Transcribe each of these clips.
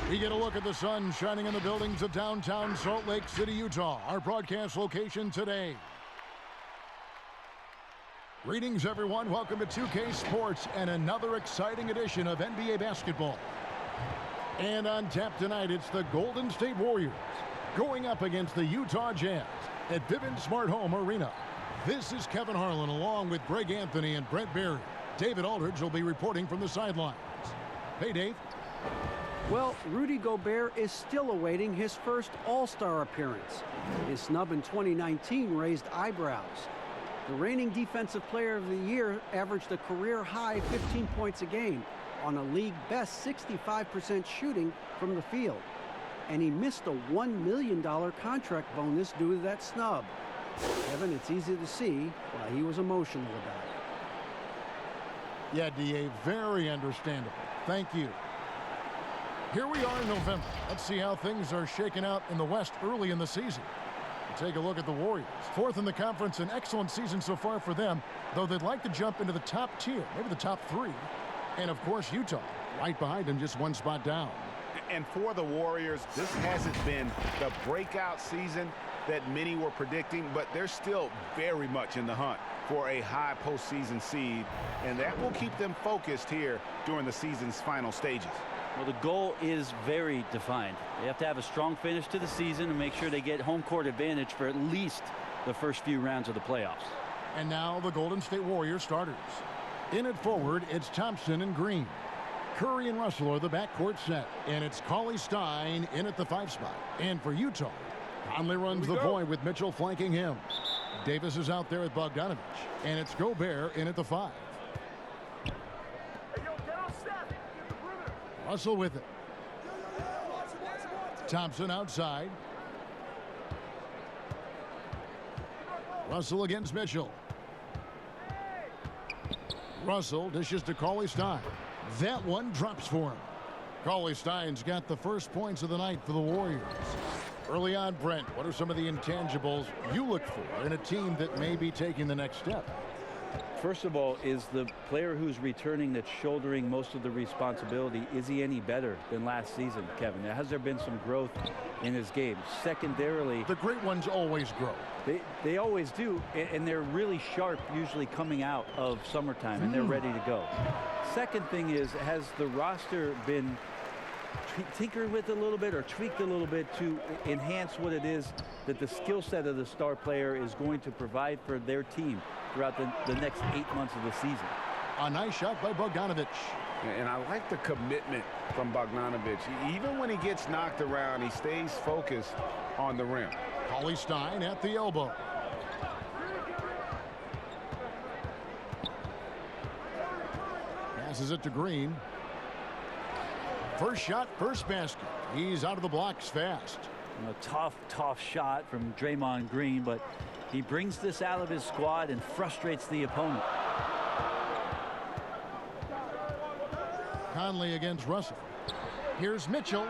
We get a look at the sun shining in the buildings of downtown Salt Lake City, Utah, our broadcast location today. Greetings, everyone. Welcome to 2K Sports and another exciting edition of NBA basketball. And on tap tonight, it's the Golden State Warriors going up against the Utah Jazz at Vivint Smart Home Arena. This is Kevin Harlan along with Greg Anthony and Brent Barry. David Aldridge will be reporting from the sidelines. Hey, Dave. Well, Rudy Gobert is still awaiting his first All-Star appearance. His snub in 2019 raised eyebrows. The reigning Defensive Player of the Year averaged a career-high 15 points a game on a league-best 65% shooting from the field. And he missed a $1 million contract bonus due to that snub. Kevin, it's easy to see why he was emotional about it. Yeah, DA, very understandable. Thank you. Here we are in November. Let's see how things are shaking out in the West early in the season. We'll take a look at the Warriors. Fourth in the conference, an excellent season so far for them, though they'd like to jump into the top tier, maybe the top three. And, of course, Utah, right behind them, just one spot down. And for the Warriors, this hasn't been the breakout season that many were predicting, but they're still very much in the hunt for a high postseason seed, and that will keep them focused here during the season's final stages. Well, the goal is very defined. They have to have a strong finish to the season and make sure they get home court advantage for at least the first few rounds of the playoffs. And now the Golden State Warriors starters. In at forward, it's Thompson and Green. Curry and Russell are the backcourt set, and it's Cauley-Stein in at the 5 spot. And for Utah, Conley runs the point with Mitchell flanking him. Davis is out there with Bogdanovich, and it's Gobert in at the 5. Russell with it. Thompson outside. Russell against Mitchell. Russell dishes to Cauley-Stein. That one drops for him. Cauley-Stein's got the first points of the night for the Warriors. Early on, Brent, what are some of the intangibles you look for in a team that may be taking the next step? First of all, is the player who's returning that's shouldering most of the responsibility, is he any better than last season, Kevin? Has there been some growth in his game? Secondarily, the great ones always grow. They always do, and they're really sharp usually coming out of summertime, and they're ready to go. Second thing is, has the roster been tinkered with a little bit or tweaked a little bit to enhance what it is that the skill set of the star player is going to provide for their team throughout the next 8 months of the season? A nice shot by Bogdanovich. And I like the commitment from Bogdanovich. Even when he gets knocked around, he stays focused on the rim. Cauley-Stein at the elbow. Passes it to Green. First shot, first basket. He's out of the blocks fast. Tough shot from Draymond Green, but he brings this out of his squad and frustrates the opponent. Conley against Russell. Here's Mitchell.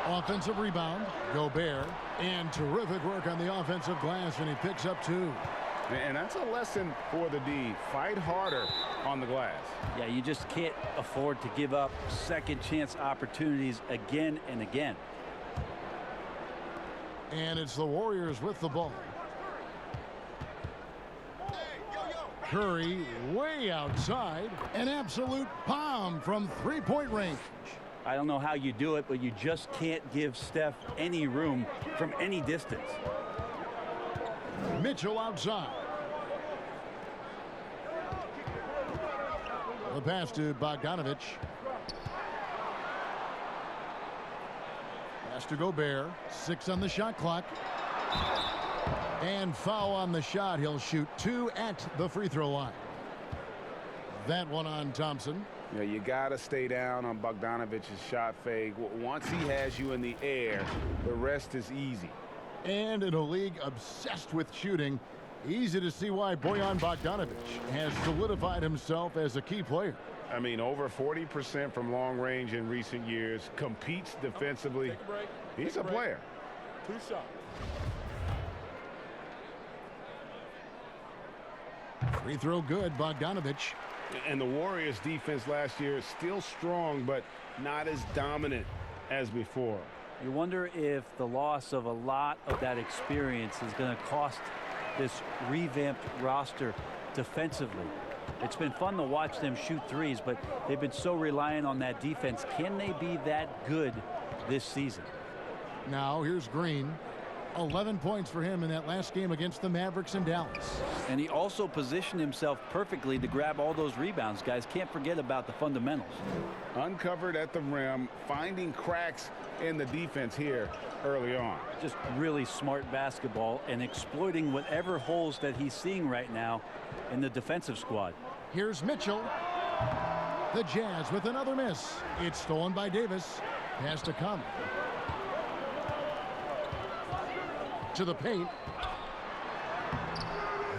Offensive rebound. Gobert. And terrific work on the offensive glass, and he picks up 2. And that's a lesson for the D. Fight harder on the glass. Yeah, you just can't afford to give up second chance opportunities again and again. And it's the Warriors with the ball. Curry way outside. An absolute bomb from three-point range. I don't know how you do it, but you just can't give Steph any room from any distance. Mitchell outside. The pass to Bogdanovich. Pass to Gobert. 6 on the shot clock. And foul on the shot. He'll shoot 2 at the free throw line. That one on Thompson. Yeah, you got to stay down on Bogdanovich's shot fake. Once he has you in the air, the rest is easy. And in a league obsessed with shooting, easy to see why Bojan Bogdanović has solidified himself as a key player. I mean, over 40% from long range in recent years, competes defensively. He's a player. 2 shots. Free throw good, Bogdanovich. And the Warriors defense last year is still strong, but not as dominant as before. You wonder if the loss of a lot of that experience is going to cost this revamped roster defensively. It's been fun to watch them shoot threes, but they've been so reliant on that defense. Can they be that good this season? Now here's Green. 11 points for him in that last game against the Mavericks in Dallas. And he also positioned himself perfectly to grab all those rebounds. Guys, can't forget about the fundamentals. Uncovered at the rim, finding cracks in the defense here early on. Just really smart basketball and exploiting whatever holes that he's seeing right now in the defensive squad. Here's Mitchell. The Jazz with another miss. It's stolen by Davis. Pass to Conley. To the paint.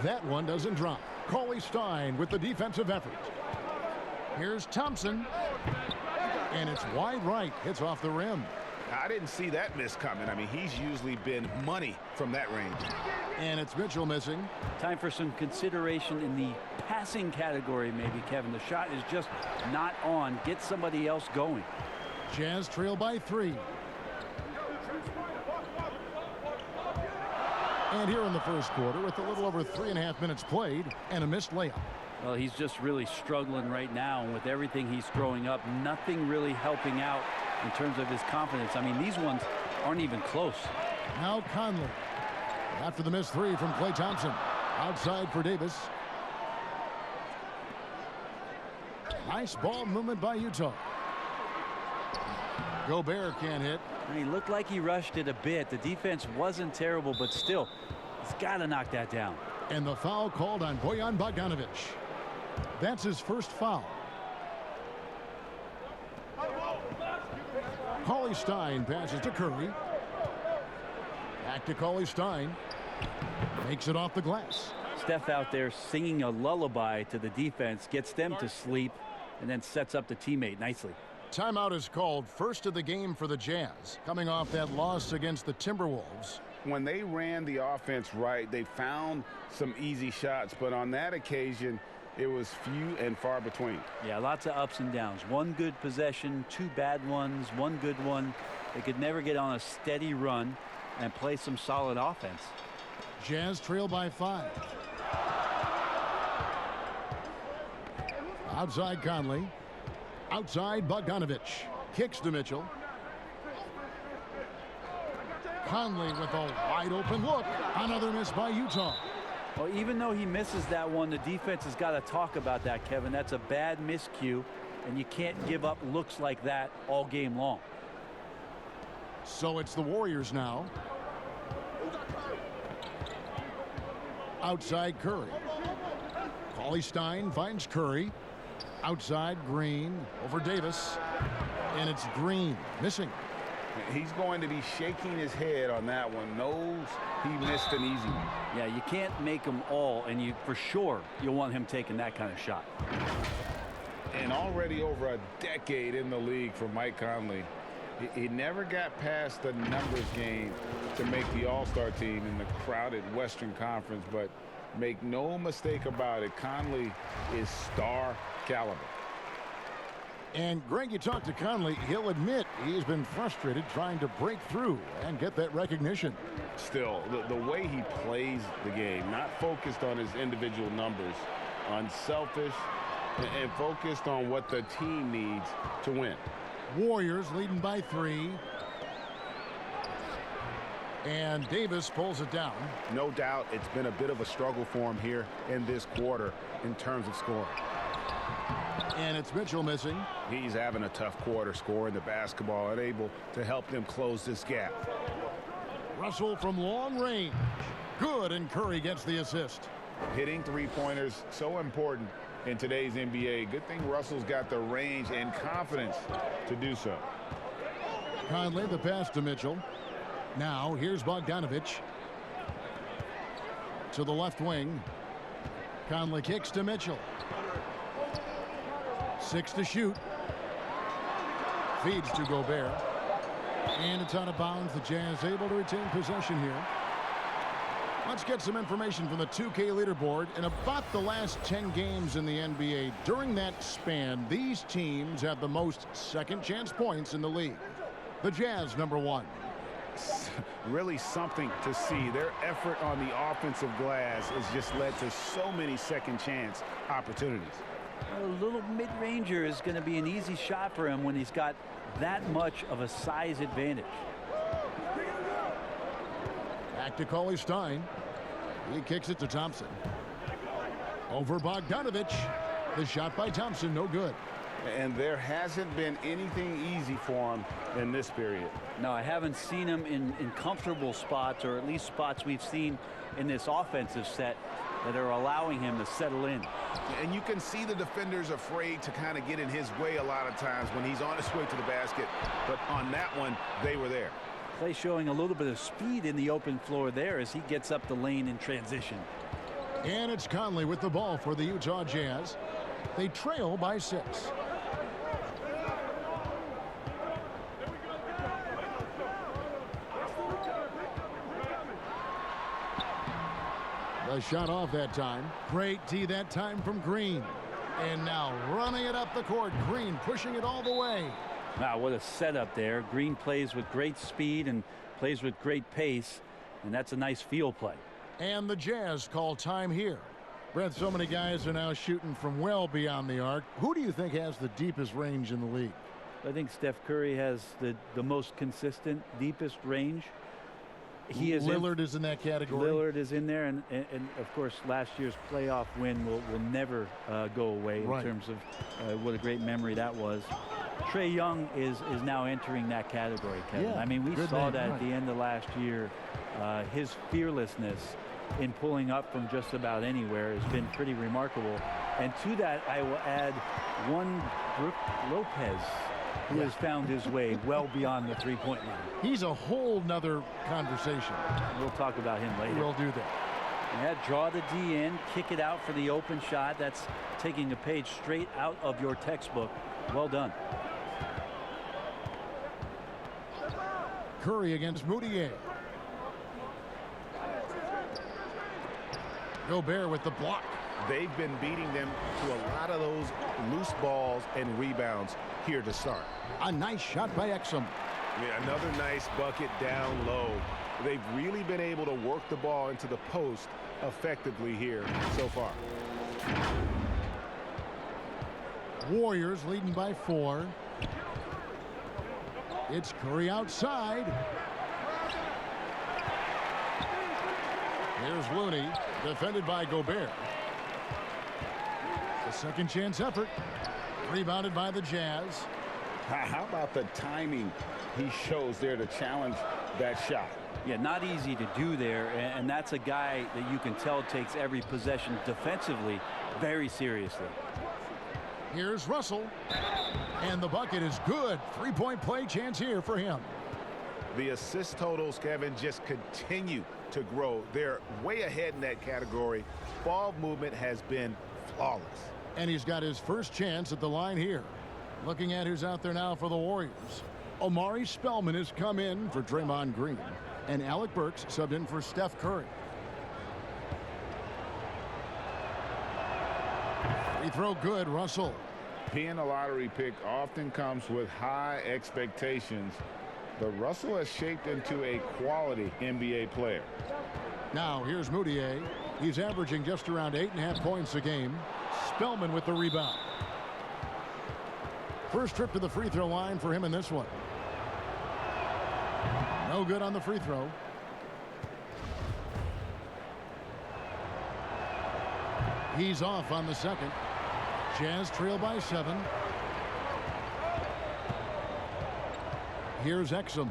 That one doesn't drop. Cauley Stein with the defensive effort. Here's Thompson. And it's wide right. Hits off the rim. I didn't see that miss coming. I mean, he's usually been money from that range. And it's Mitchell missing. Time for some consideration in the passing category, maybe, Kevin. The shot is just not on. Get somebody else going. Jazz trail by 3. And here in the first quarter, with a little over 3.5 minutes played and a missed layup. Well, he's just really struggling right now, and with everything he's throwing up, nothing really helping out in terms of his confidence. I mean, these ones aren't even close. Now Conley. After the missed 3 from Klay Thompson. Outside for Davis. Nice ball movement by Utah. Gobert can't hit. He looked like he rushed it a bit. The defense wasn't terrible, but still, he's got to knock that down. And the foul called on Bojan Bogdanovic. That's his first foul. Cauley Stein passes to Curry. Back to Cauley Stein. Makes it off the glass. Steph out there singing a lullaby to the defense, gets them to sleep, and then sets up the teammate nicely. Timeout is called, first of the game for the Jazz, coming off that loss against the Timberwolves. When they ran the offense right, they found some easy shots, but on that occasion, it was few and far between. Yeah, lots of ups and downs. One good possession, 2 bad ones, 1 good one. They could never get on a steady run and play some solid offense. Jazz trail by 5. Outside Conley. Outside Bogdanovic. Kicks to Mitchell. Conley with a wide open look. Another miss by Utah. Well, even though he misses that one, the defense has got to talk about that, Kevin. That's a bad miscue, and you can't give up looks like that all game long. So it's the Warriors now. Outside Curry. Cauley Stein finds Curry. Outside Green over Davis. And it's Green missing. He's going to be shaking his head on that one. Knows he missed an easy one. Yeah, you can't make them all, and you for sure you'll want him taking that kind of shot. And already over a decade in the league for Mike Conley, he never got past the numbers game to make the All-Star team in the crowded Western Conference, but make no mistake about it, Conley is star caliber. And Greg, you talk to Conley, he'll admit he's been frustrated trying to break through and get that recognition. Still, the way he plays the game, not focused on his individual numbers, unselfish, and focused on what the team needs to win. Warriors leading by 3. And Davis pulls it down. No doubt it's been a bit of a struggle for him here in this quarter in terms of scoring. And it's Mitchell missing. He's having a tough quarter scoring the basketball, unable to help them close this gap. Russell from long range. Good, and Curry gets the assist. Hitting three-pointers, so important in today's NBA. Good thing Russell's got the range and confidence to do so. Conley, the pass to Mitchell. Now, here's Bogdanovic. To the left wing. Conley kicks to Mitchell. 6 to shoot. Feeds to Gobert. And it's out of bounds. The Jazz able to retain possession here. Let's get some information from the 2K leaderboard. In about the last 10 games in the NBA, during that span, these teams have the most second chance points in the league. The Jazz, #1. Really something to see. Their effort on the offensive glass has just led to so many second chance opportunities. A little mid-ranger is going to be an easy shot for him when he's got that much of a size advantage. Back to Cauley Stein. He kicks it to Thompson. Over Bogdanovich. The shot by Thompson, no good. And there hasn't been anything easy for him in this period. No, I haven't seen him in comfortable spots, or at least spots we've seen in this offensive set that are allowing him to settle in. And you can see the defenders afraid to kind of get in his way a lot of times when he's on his way to the basket. But on that one, they were there. Play showing a little bit of speed in the open floor there as he gets up the lane in transition. And it's Conley with the ball for the Utah Jazz. They trail by 6. The shot off that time. Great D that time from Green. And now running it up the court. Green pushing it all the way. Wow, what a setup there. Green plays with great speed and plays with great pace, and that's a nice field play. And the Jazz call time here. Brett, so many guys are now shooting from well beyond the arc. Who do you think has the deepest range in the league? I think Steph Curry has the most consistent, deepest range. Lillard is in that category. Lillard is in there, and of course last year's playoff win will never go away in terms of what a great memory that was. Trae Young is now entering that category, Kevin. Yeah, I mean, we saw that at the end of last year. His fearlessness in pulling up from just about anywhere has been pretty remarkable. And to that, I will add one Brook Lopez, who has found his way well beyond the three-point line. He's a whole nother conversation. We'll talk about him later. We'll do that. Yeah, draw the D in, kick it out for the open shot. That's taking a page straight out of your textbook. Well done. Curry against Moutier. Gobert with the block. They've been beating them to a lot of those loose balls and rebounds here to start. A nice shot by Exum. Yeah, another nice bucket down low. They've really been able to work the ball into the post effectively here so far. Warriors leading by 4. It's Curry outside. Here's Looney, defended by Gobert. The second chance effort, rebounded by the Jazz. How about the timing he shows there to challenge that shot? Yeah, not easy to do there, and that's a guy that you can tell takes every possession defensively very seriously. Here's Russell, and the bucket is good. Three-point play chance here for him. The assist totals, Kevin, just continue to grow. They're way ahead in that category. Ball movement has been flawless. And he's got his first chance at the line here. Looking at who's out there now for the Warriors. Omari Spellman has come in for Draymond Green. And Alec Burks subbed in for Steph Curry. Free throw good, Russell. Being a lottery pick often comes with high expectations, but Russell has shaped into a quality NBA player. Now here's Moutier. He's averaging just around 8.5 points a game. Spellman with the rebound. First trip to the free throw line for him in this one. No good on the free throw. He's off on the second. Jazz trail by 7. Here's Exum.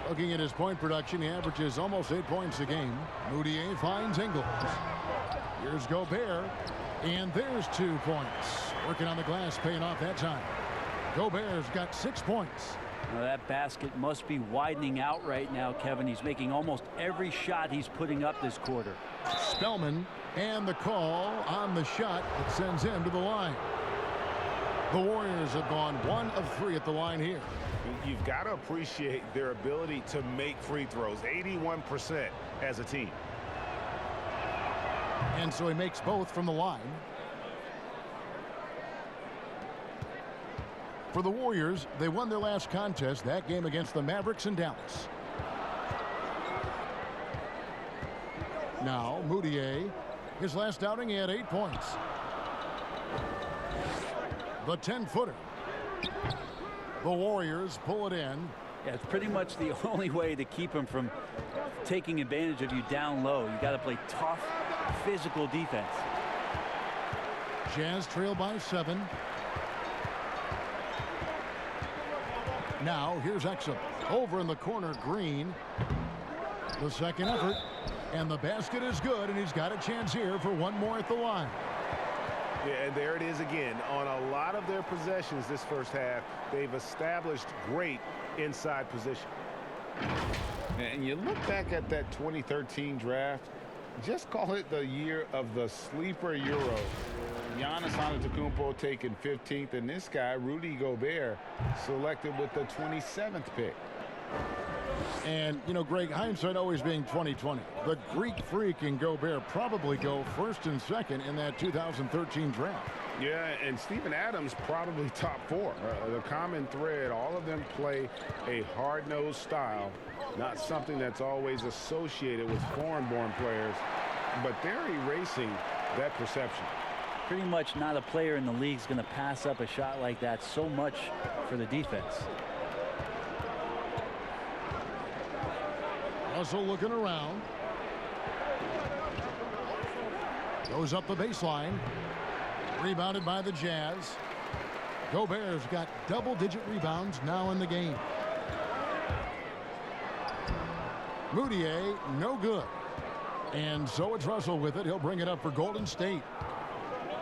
Looking at his point production, he averages almost 8 points a game. Moutier finds Ingles. Here's Gobert. And there's 2 points. Working on the glass, paying off that time. Gobert's got 6 points. Now that basket must be widening out right now, Kevin. He's making almost every shot he's putting up this quarter. Spellman, and the call on the shot that sends him to the line. The Warriors have gone 1 of 3 at the line here. You've got to appreciate their ability to make free throws. 81% as a team. And so he makes both from the line. For the Warriors, they won their last contest, that game against the Mavericks in Dallas. Now, Moutier, his last outing, he had 8 points. The 10-footer. The Warriors pull it in. Yeah, it's pretty much the only way to keep him from taking advantage of you down low. You got to play tough, physical defense. Jazz trail by 7. Now, here's Exum. Over in the corner, Green. The second effort. And the basket is good, and he's got a chance here for one more at the line. Yeah, and there it is again. On a lot of their possessions this first half, they've established great inside position. And you look back at that 2013 draft, just call it the year of the sleeper Euro. Giannis Antetokounmpo taken 15th, and this guy, Rudy Gobert, selected with the 27th pick. And, you know, Greg, hindsight always being 20/20. The Greek Freak and Gobert probably go first and second in that 2013 draft. Yeah, and Steven Adams probably top 4. The common thread, all of them play a hard-nosed style, not something that's always associated with foreign-born players, but they're erasing that perception. Pretty much not a player in the league is going to pass up a shot like that so much for the defense. Russell looking around. Goes up the baseline. Rebounded by the Jazz. Gobert's got double-digit rebounds now in the game. Moutier, no good. And so it's Russell with it. He'll bring it up for Golden State.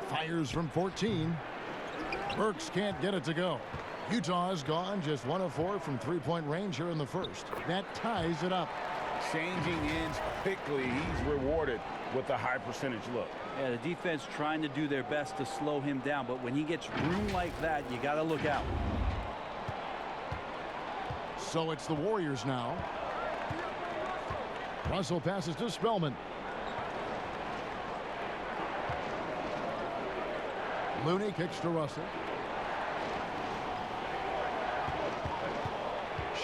Fires from 14. Burks can't get it to go. Utah's gone just 1 of 4 from three-point range here in the first. That ties it up. Changing ends quickly. He's rewarded with a high percentage look. Yeah, the defense trying to do their best to slow him down, but when he gets room like that, you got to look out. So it's the Warriors now. Russell passes to Spellman. Looney kicks to Russell.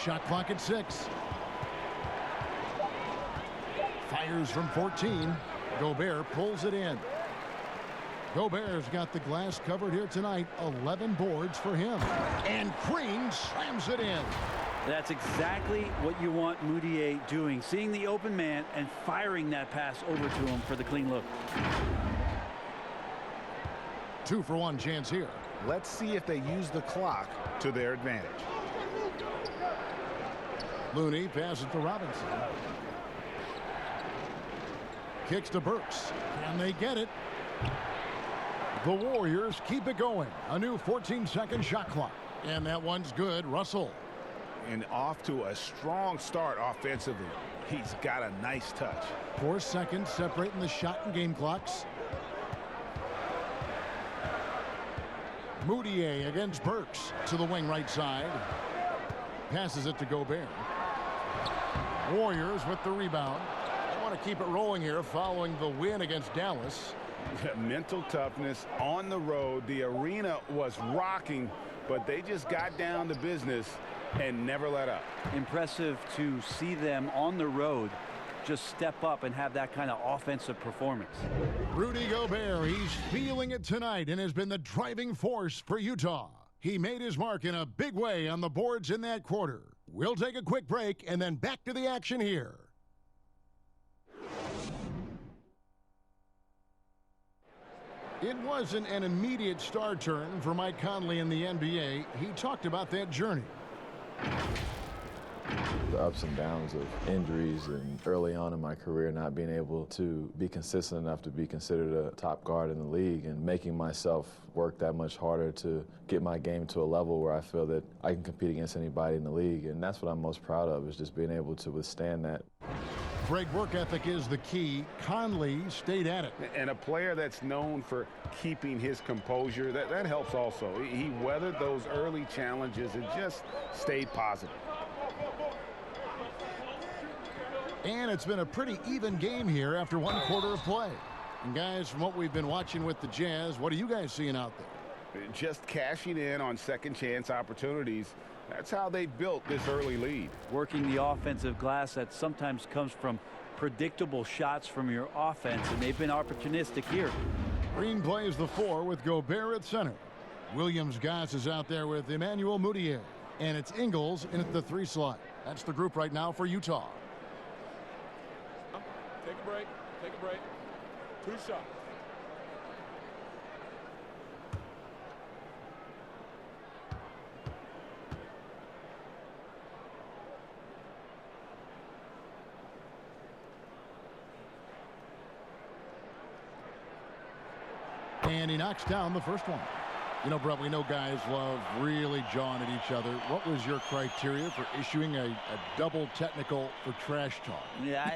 Shot clock at 6. Fires from 14. Gobert pulls it in. Gobert's got the glass covered here tonight. 11 boards for him. And Green slams it in. That's exactly what you want Moutier doing. Seeing the open man and firing that pass over to him for the clean look. 2-for-1 chance here. Let's see if they use the clock to their advantage. Looney passes to Robinson. Kicks to Burks. Can they get it? The Warriors keep it going. A new 14-second shot clock. And that one's good. Russell. And off to a strong start offensively. He's got a nice touch. 4 seconds separating the shot and game clocks. Moutier against Burks to the wing right side. Passes it to Gobert. Warriors with the rebound. They want to keep it rolling here following the win against Dallas. Mental toughness on the road. The arena was rocking, but they just got down to business and never let up. Impressive to see them on the road just step up and have that kind of offensive performance. Rudy Gobert, he's feeling it tonight and has been the driving force for Utah. He made his mark in a big way on the boards in that quarter. We'll take a quick break and then back to the action here. It wasn't an immediate star turn for Mike Conley in the NBA. He talked about that journey. The ups and downs of injuries and early on in my career not being able to be consistent enough to be considered a top guard in the league and making myself work that much harder to get my game to a level where I feel that I can compete against anybody in the league. And that's what I'm most proud of, is just being able to withstand that. Great work ethic is the key. Conley stayed at it. And a player that's known for keeping his composure, that helps also. He weathered those early challenges and just stayed positive. And it's been a pretty even game here after one quarter of play. And guys, from what we've been watching with the Jazz, what are you guys seeing out there? Just cashing in on second chance opportunities. That's how they built this early lead. Working the offensive glass that sometimes comes from predictable shots from your offense, and they've been opportunistic here. Green plays the 4 with Gobert at center. Williams-Goss is out there with Emmanuel Mudiay. And it's Ingles in at the 3 slot. That's the group right now for Utah. Take a break. Take a break. 2 shots. And he knocks down the first one. You know, Brett, we know guys love really jawing at each other. What was your criteria for issuing a double technical for trash talk? Yeah,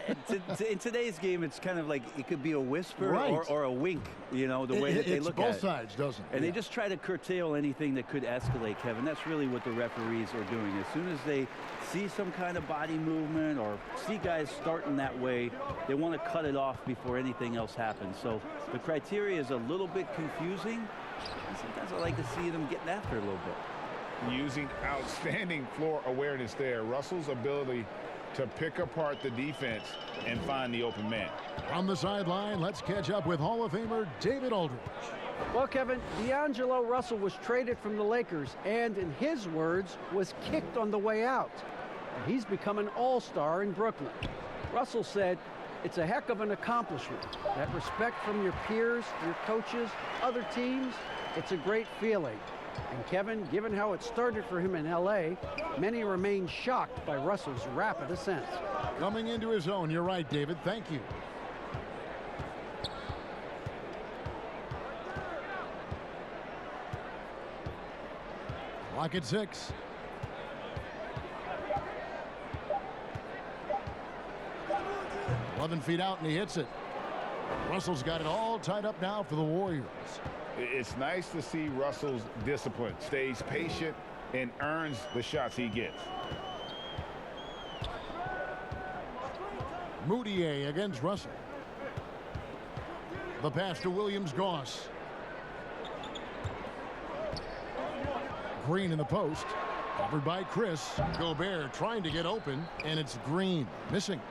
in today's game, it's kind of like it could be a whisper Right. or a wink, you know, the way that they look at it. It's both sides, doesn't it? And they just try to curtail anything that could escalate, Kevin. That's really what the referees are doing. As soon as they see some kind of body movement or see guys starting that way, they want to cut it off before anything else happens. So the criteria is a little bit confusing. And sometimes I like to see them getting after it a little bit. Using outstanding floor awareness there. Russell's ability to pick apart the defense and find the open man. On the sideline, let's catch up with Hall of Famer David Aldridge. Well, Kevin, D'Angelo Russell was traded from the Lakers and, in his words, was kicked on the way out. And he's become an all-star in Brooklyn. Russell said, "It's a heck of an accomplishment. That respect from your peers, your coaches, other teams, it's a great feeling." And Kevin, given how it started for him in LA, many remain shocked by Russell's rapid ascent. Coming into his own, you're right, David. Thank you. Clock at 6. "11 feet out, and he hits it." Russell's got it all tied up now for the Warriors. It's nice to see Russell's discipline, stays patient, and earns the shots he gets. Mudiay against Russell. The pass to Williams-Goss. Green in the post. Covered by Chris. Gobert trying to get open, and it's Green missing.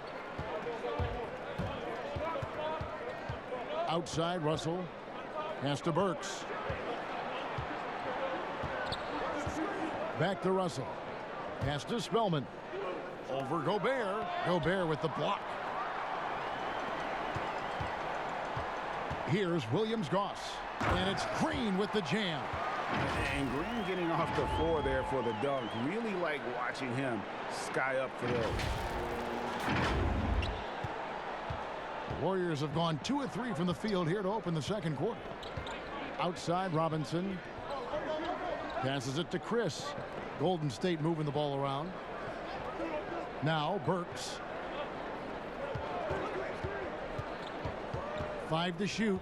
Outside, Russell. Pass to Burks. Back to Russell. Pass to Spellman. Over Gobert. Gobert with the block. Here's Williams-Goss. And it's Green with the jam. And Green getting off the floor there for the dunk. Really like watching him sky up for those. The Warriors have gone 2 of 3 from the field here to open the second quarter. Outside, Robinson. Passes it to Chris. Golden State moving the ball around. Now Burks. 5 to shoot.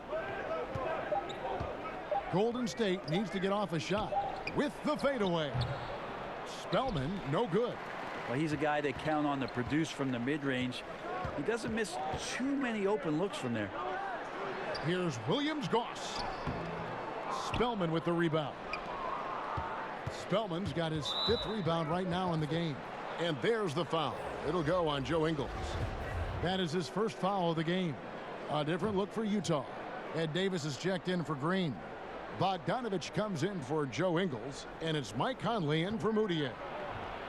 Golden State needs to get off a shot with the fadeaway. Spellman, no good. Well, he's a guy they count on to produce from the mid-range. He doesn't miss too many open looks from there. Here's Williams-Goss. Spellman with the rebound. Spellman's got his 5th rebound right now in the game. And there's the foul. It'll go on Joe Ingles. That is his first foul of the game. A different look for Utah. Ed Davis is checked in for Green. Bogdanovich comes in for Joe Ingles. And it's Mike Conley in for Mudiay.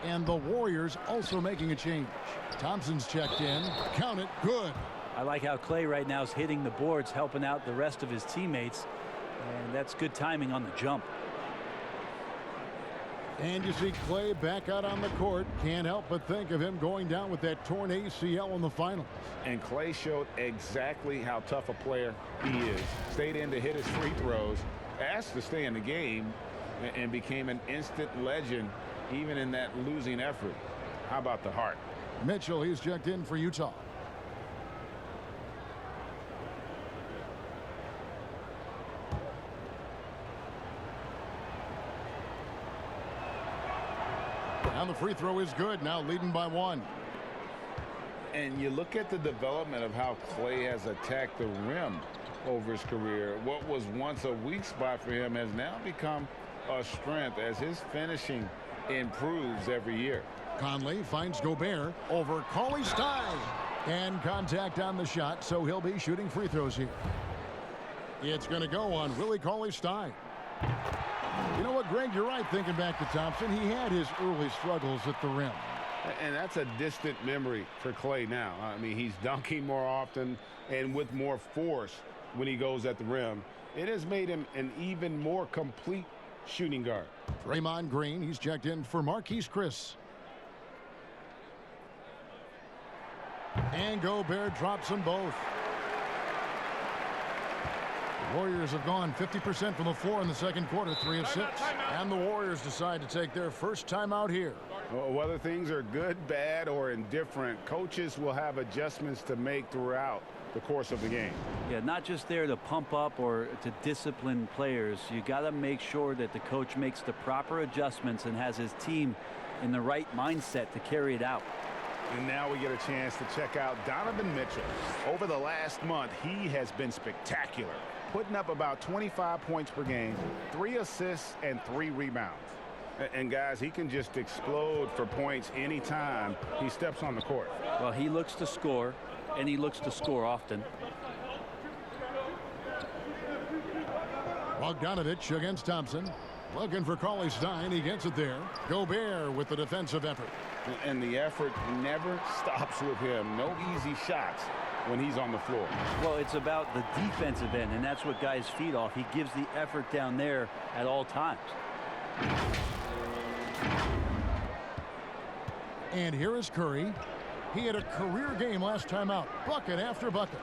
And the Warriors also making a change. Thompson's checked in. Count it. Good. I like how Clay right now is hitting the boards, helping out the rest of his teammates. And that's good timing on the jump. And you see Clay back out on the court. Can't help but think of him going down with that torn ACL in the finals. And Clay showed exactly how tough a player he is. Stayed in to hit his free throws, asked to stay in the game, and became an instant legend even in that losing effort. How about the heart? Mitchell, he's checked in for Utah. Now the free throw is good. Now leading by 1. And you look at the development of how Clay has attacked the rim. over his career. What was once a weak spot for him has now become a strength as his finishing improves every year. Conley finds Gobert over Cauley-Stein. And contact on the shot, so he'll be shooting free throws here. It's going to go on Willie Cauley-Stein. You know what, Greg? You're right thinking back to Thompson. He had his early struggles at the rim. And that's a distant memory for Clay now. I mean, he's dunking more often and with more force when he goes at the rim. It has made him an even more complete shooting guard. Draymond Green, he's checked in for Marquise Chris. And Gobert drops them both. The Warriors have gone 50% from the floor in the second quarter, 3 of 6. And the Warriors decide to take their first timeout here. Well, whether things are good, bad, or indifferent, coaches will have adjustments to make throughout the course of the game. Yeah, not just there to pump up or to discipline players. You got to make sure that the coach makes the proper adjustments and has his team in the right mindset to carry it out. And now we get a chance to check out Donovan Mitchell. Over the last month, he has been spectacular, putting up about 25 points per game, 3 assists, and 3 rebounds. And guys, he can just explode for points anytime he steps on the court. Well, he looks to score, and he looks to score often. Bogdanovich against Thompson. Looking for Cauley-Stein. He gets it there. Gobert with the defensive effort. And the effort never stops with him. No easy shots when he's on the floor. Well, it's about the defensive end, and that's what guys feed off. He gives the effort down there at all times. And here is Curry. He had a career game last time out. Bucket after bucket.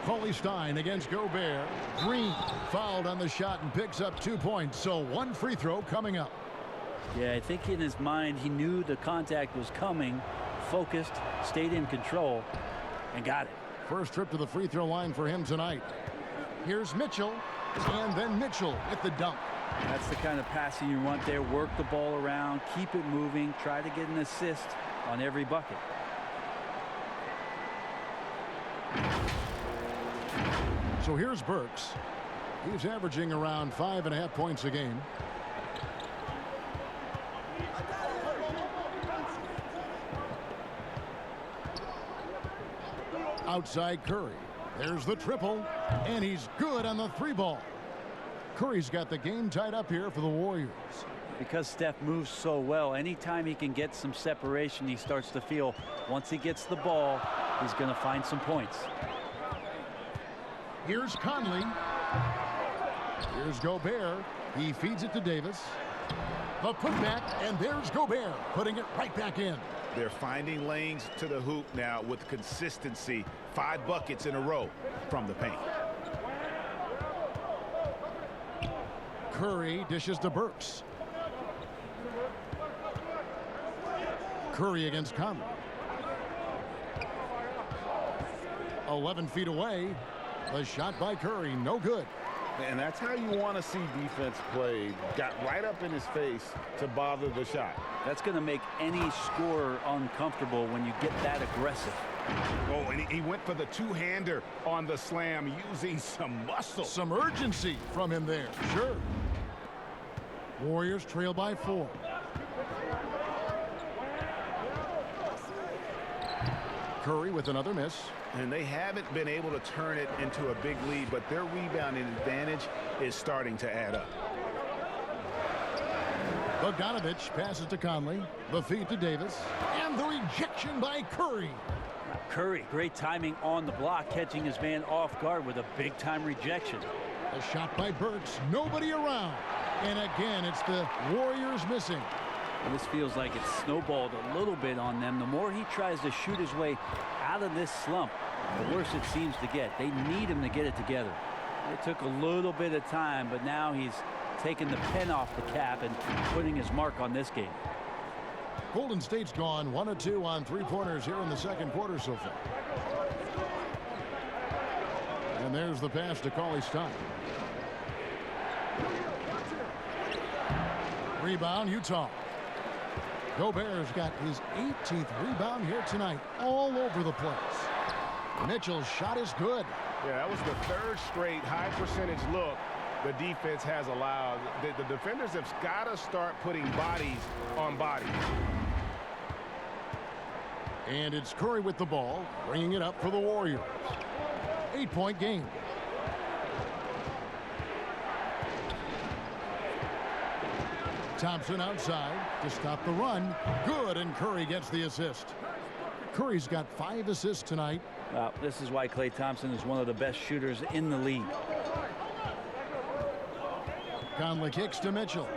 Cauley-Stein against Gobert. Green fouled on the shot and picks up 2 points. So 1 free throw coming up. Yeah, I think in his mind he knew the contact was coming, focused, stayed in control, and got it. First trip to the free throw line for him tonight. Here's Mitchell, and then Mitchell with the dunk. That's the kind of passing you want there. Work the ball around, keep it moving, try to get an assist on every bucket. So here's Burks. He's averaging around 5.5 points a game. Outside Curry. There's the triple, and he's good on the 3 ball. Curry's got the game tied up here for the Warriors. Because Steph moves so well, anytime he can get some separation, he starts to feel once he gets the ball, he's going to find some points. Here's Conley. Here's Gobert. He feeds it to Davis. The putback, and there's Gobert putting it right back in. They're finding lanes to the hoop now with consistency. 5 buckets in a row from the paint. Curry dishes to Burks. Curry against Conley. 11 feet away. The shot by Curry, no good. And that's how you want to see defense played. Got right up in his face to bother the shot. That's going to make any scorer uncomfortable when you get that aggressive. Oh, and he went for the 2-hander on the slam using some muscle. Some urgency from him there, sure. Warriors trail by 4. Curry with another miss. And they haven't been able to turn it into a big lead, but their rebounding advantage is starting to add up. Bogdanovich passes to Conley. The feed to Davis. And the rejection by Curry. Curry, great timing on the block, catching his man off guard with a big-time rejection. A shot by Burks. Nobody around. And again, it's the Warriors missing. And this feels like it's snowballed a little bit on them. The more he tries to shoot his way out of this slump, the worse it seems to get. They need him to get it together. It took a little bit of time, but now he's taking the pen off the cap and putting his mark on this game. Golden State's gone 1 of 2 on 3-pointers here in the second quarter so far. And there's the pass to Cauley-Stein. Rebound, Utah. Gobert's got his 18th rebound here tonight, all over the place. Mitchell's shot is good. Yeah, that was the third straight high percentage look the defense has allowed. The defenders have got to start putting bodies on bodies. And it's Curry with the ball, bringing it up for the Warriors. 8-point game. Thompson outside to stop the run. Good, and Curry gets the assist. Curry's got 5 assists tonight. This is why Klay Thompson is one of the best shooters in the league. Conley kicks to Mitchell.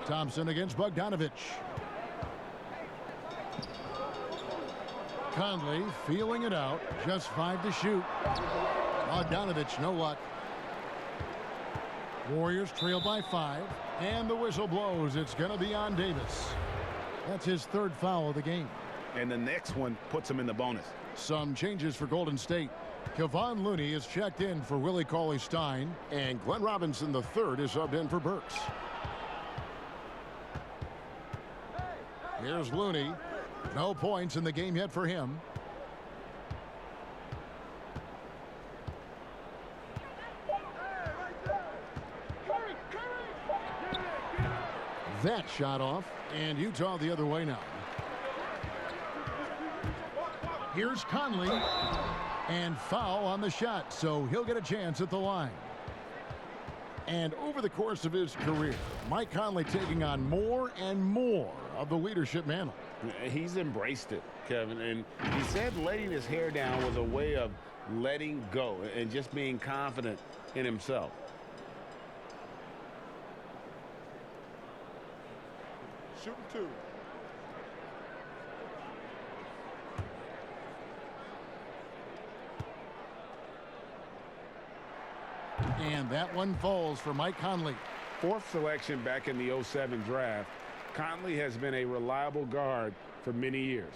Thompson against Bogdanovich. Conley feeling it out. Just 5 to shoot. Bogdanovich, no luck. Warriors trail by 5. And the whistle blows. It's going to be on Davis. That's his 3rd foul of the game. And the next one puts him in the bonus. Some changes for Golden State. Kevon Looney is checked in for Willie Cauley-Stein. And Glenn Robinson III is subbed in for Burks. Here's Looney. No points in the game yet for him. That shot off, and Utah the other way now. Here's Conley, and foul on the shot, so he'll get a chance at the line. And over the course of his career, Mike Conley taking on more and more of the leadership mantle. He's embraced it, Kevin, and he said letting his hair down was a way of letting go and just being confident in himself. Shooting 2. And that one falls for Mike Conley. 4th selection back in the 07 draft. Conley has been a reliable guard for many years.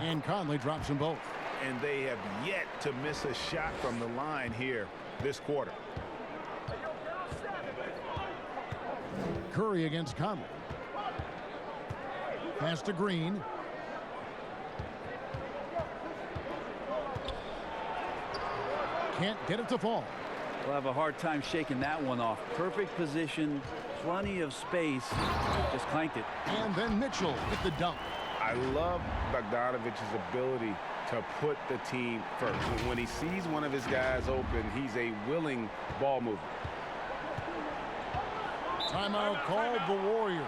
And Conley drops them both. And they have yet to miss a shot from the line here this quarter. Curry against Conley. Pass to Green. Can't get it to fall. We'll have a hard time shaking that one off. Perfect position, plenty of space. Just clanked it. And then Mitchell with the dunk. I love Bogdanovich's ability to put the team first. When he sees one of his guys open, he's a willing ball mover. Timeout called the Warriors.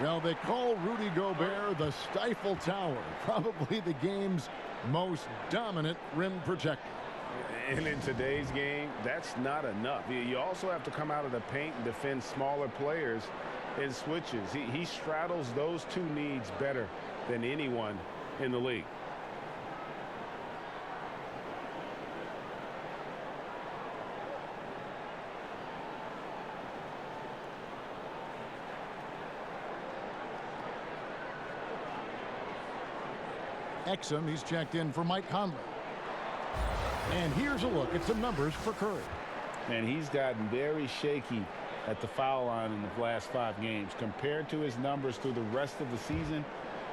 Well, they call Rudy Gobert the Stifle Tower, probably the game's most dominant rim protector. And in today's game, that's not enough. You also have to come out of the paint and defend smaller players in switches. He straddles those 2 needs better than anyone in the league. Exum, he's checked in for Mike Conley. And here's a look at some numbers for Curry. And he's gotten very shaky at the foul line in the last 5 games. Compared to his numbers through the rest of the season,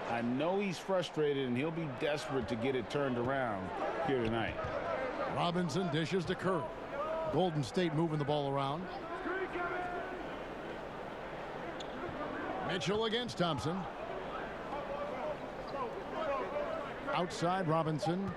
I know he's frustrated and he'll be desperate to get it turned around here tonight. Robinson dishes to Curry. Golden State moving the ball around. Mitchell against Thompson. Outside Robinson.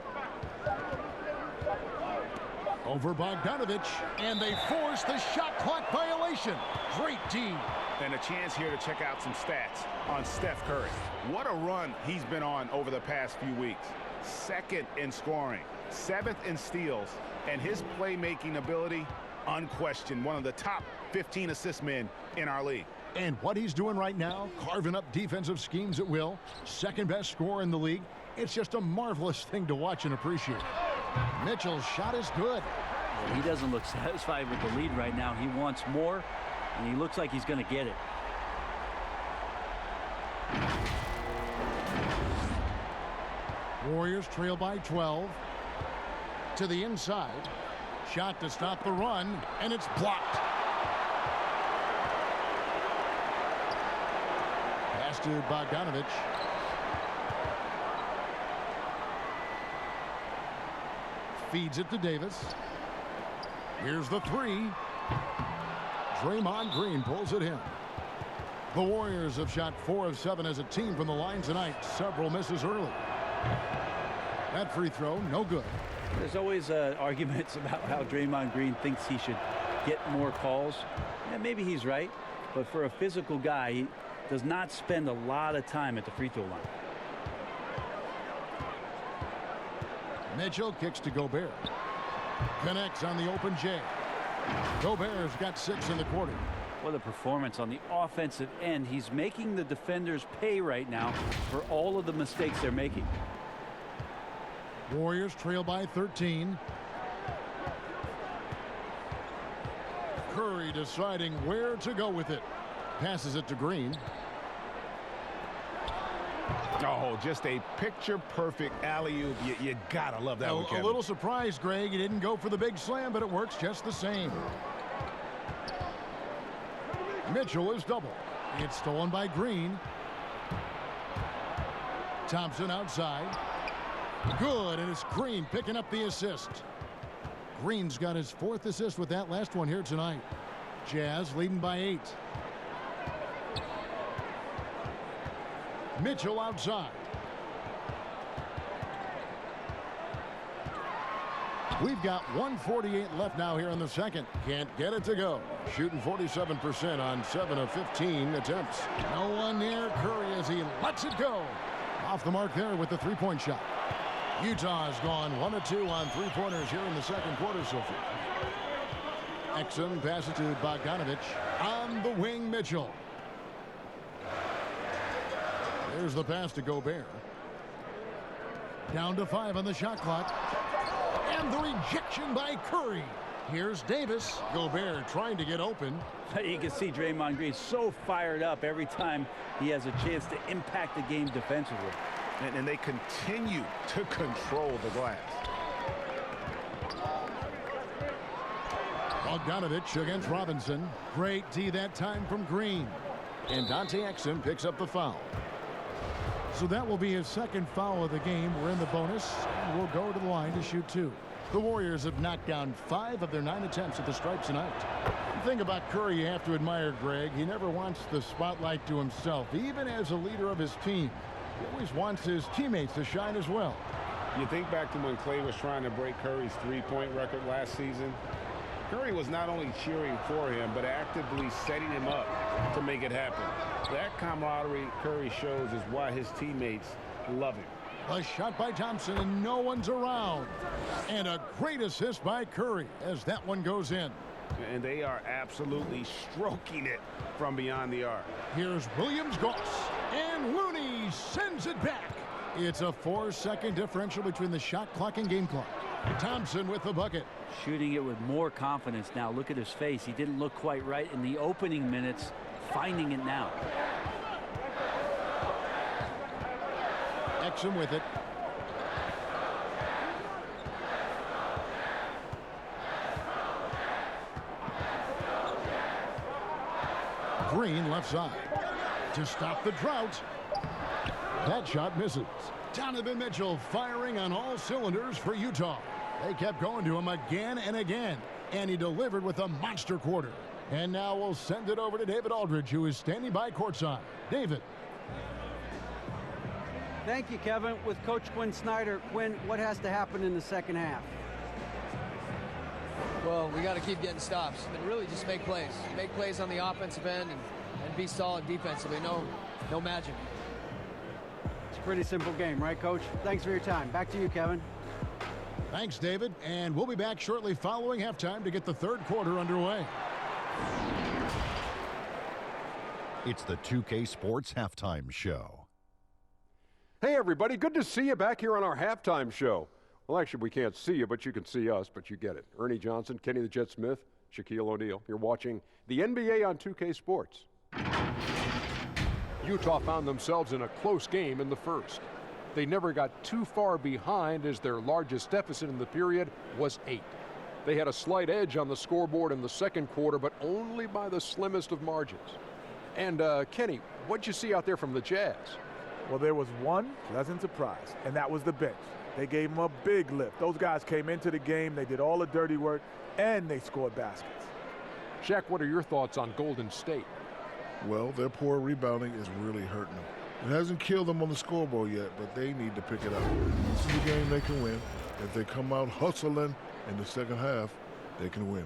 Over Bogdanovich, and they force the shot clock violation. Great D. And a chance here to check out some stats on Steph Curry. What a run he's been on over the past few weeks. 2nd in scoring, 7th in steals, and his playmaking ability, unquestioned, one of the top 15 assist men in our league. And what he's doing right now, carving up defensive schemes at will, 2nd best scorer in the league. It's just a marvelous thing to watch and appreciate. Mitchell's shot is good. He doesn't look satisfied with the lead right now. He wants more, and he looks like he's going to get it. Warriors trail by 12. To the inside. Shot to stop the run, and it's blocked. Pass to Bogdanovich. Feeds it to Davis. Here's the three. Draymond Green pulls it in. The Warriors have shot 4 of 7 as a team from the line tonight. Several misses early. That free throw, no good. There's always arguments about how Draymond Green thinks he should get more calls. And maybe he's right, but for a physical guy, he does not spend a lot of time at the free throw line. Mitchell kicks to Gobert. Connects on the open J. Gobert's got 6 in the quarter. What a performance on the offensive end. He's making the defenders pay right now for all of the mistakes they're making. Warriors trail by 13. Curry deciding where to go with it. Passes it to Green. Oh, just a picture-perfect alley-oop. You gotta love that one, Kevin. A little surprised, Greg. He didn't go for the big slam, but it works just the same. Mitchell is double. It's stolen by Green. Thompson outside. Good, and it's Green picking up the assist. Green's got his 4th assist with that last one here tonight. Jazz leading by 8. Mitchell outside. We've got 1:48 left now here in the second. Can't get it to go. Shooting 47% on 7 of 15 attempts. No one near Curry as he lets it go. Off the mark there with the three-point shot. Utah's gone 1 of 2 on three-pointers here in the second quarter so far. Exum passes to Bogdanovich. On the wing, Mitchell. There's the pass to Gobert. Down to 5 on the shot clock. And the rejection by Curry. Here's Davis. Gobert trying to get open. You can see Draymond Green so fired up every time he has a chance to impact the game defensively. And they continue to control the glass. Bogdanovich against Robinson. Great D that time from Green. And Dante Exum picks up the foul. So that will be his 2nd foul of the game. We're in the bonus, and we'll go to the line to shoot 2. The Warriors have knocked down 5 of their 9 attempts at the stripe tonight. The thing about Curry you have to admire, Greg, he never wants the spotlight to himself, even as a leader of his team. He always wants his teammates to shine as well. You think back to when Clay was trying to break Curry's three-point record last season. Curry was not only cheering for him, but actively setting him up to make it happen. That camaraderie Curry shows is why his teammates love him. A shot by Thompson, and no one's around. And a great assist by Curry as that one goes in. And they are absolutely stroking it from beyond the arc. Here's Williams-Goss, and Looney sends it back. It's a 4-second differential between the shot clock and game clock. Thompson with the bucket. Shooting it with more confidence now. Look at his face. He didn't look quite right in the opening minutes. Finding it now. Exum with it. Green left side. To stop the drought. That shot misses. Donovan Mitchell firing on all cylinders for Utah. They kept going to him again and again, and he delivered with a monster quarter. And now we'll send it over to David Aldridge, who is standing by courtside. David. Thank you, Kevin. With Coach Quinn Snyder, Quinn, what has to happen in the second half? Well, we got to keep getting stops and really just make plays. Make plays on the offensive end and be solid defensively. No magic. It's a pretty simple game, right, Coach? Thanks for your time. Back to you, Kevin. Thanks, David. And we'll be back shortly following halftime to get the third quarter underway. It's the 2K Sports Halftime Show. Hey, everybody. Good to see you back here on our halftime show. Well, actually, we can't see you, but you can see us, but you get it. Ernie Johnson, Kenny the Jet Smith, Shaquille O'Neal. You're watching the NBA on 2K Sports. Utah found themselves in a close game in the first. they never got too far behind, as their largest deficit in the period was 8. They had a slight edge on the scoreboard in the second quarter, but only by the slimmest of margins. And Kenny, what'd you see out there from the Jazz? Well, there was one pleasant surprise, and that was the bench. They gave them a big lift. Those guys came into the game, they did all the dirty work, and they scored baskets. Shaq, what are your thoughts on Golden State? Well, their poor rebounding is really hurting them. It hasn't killed them on the scoreboard yet, but they need to pick it up. This is a game they can win. If they come out hustling in the second half, they can win.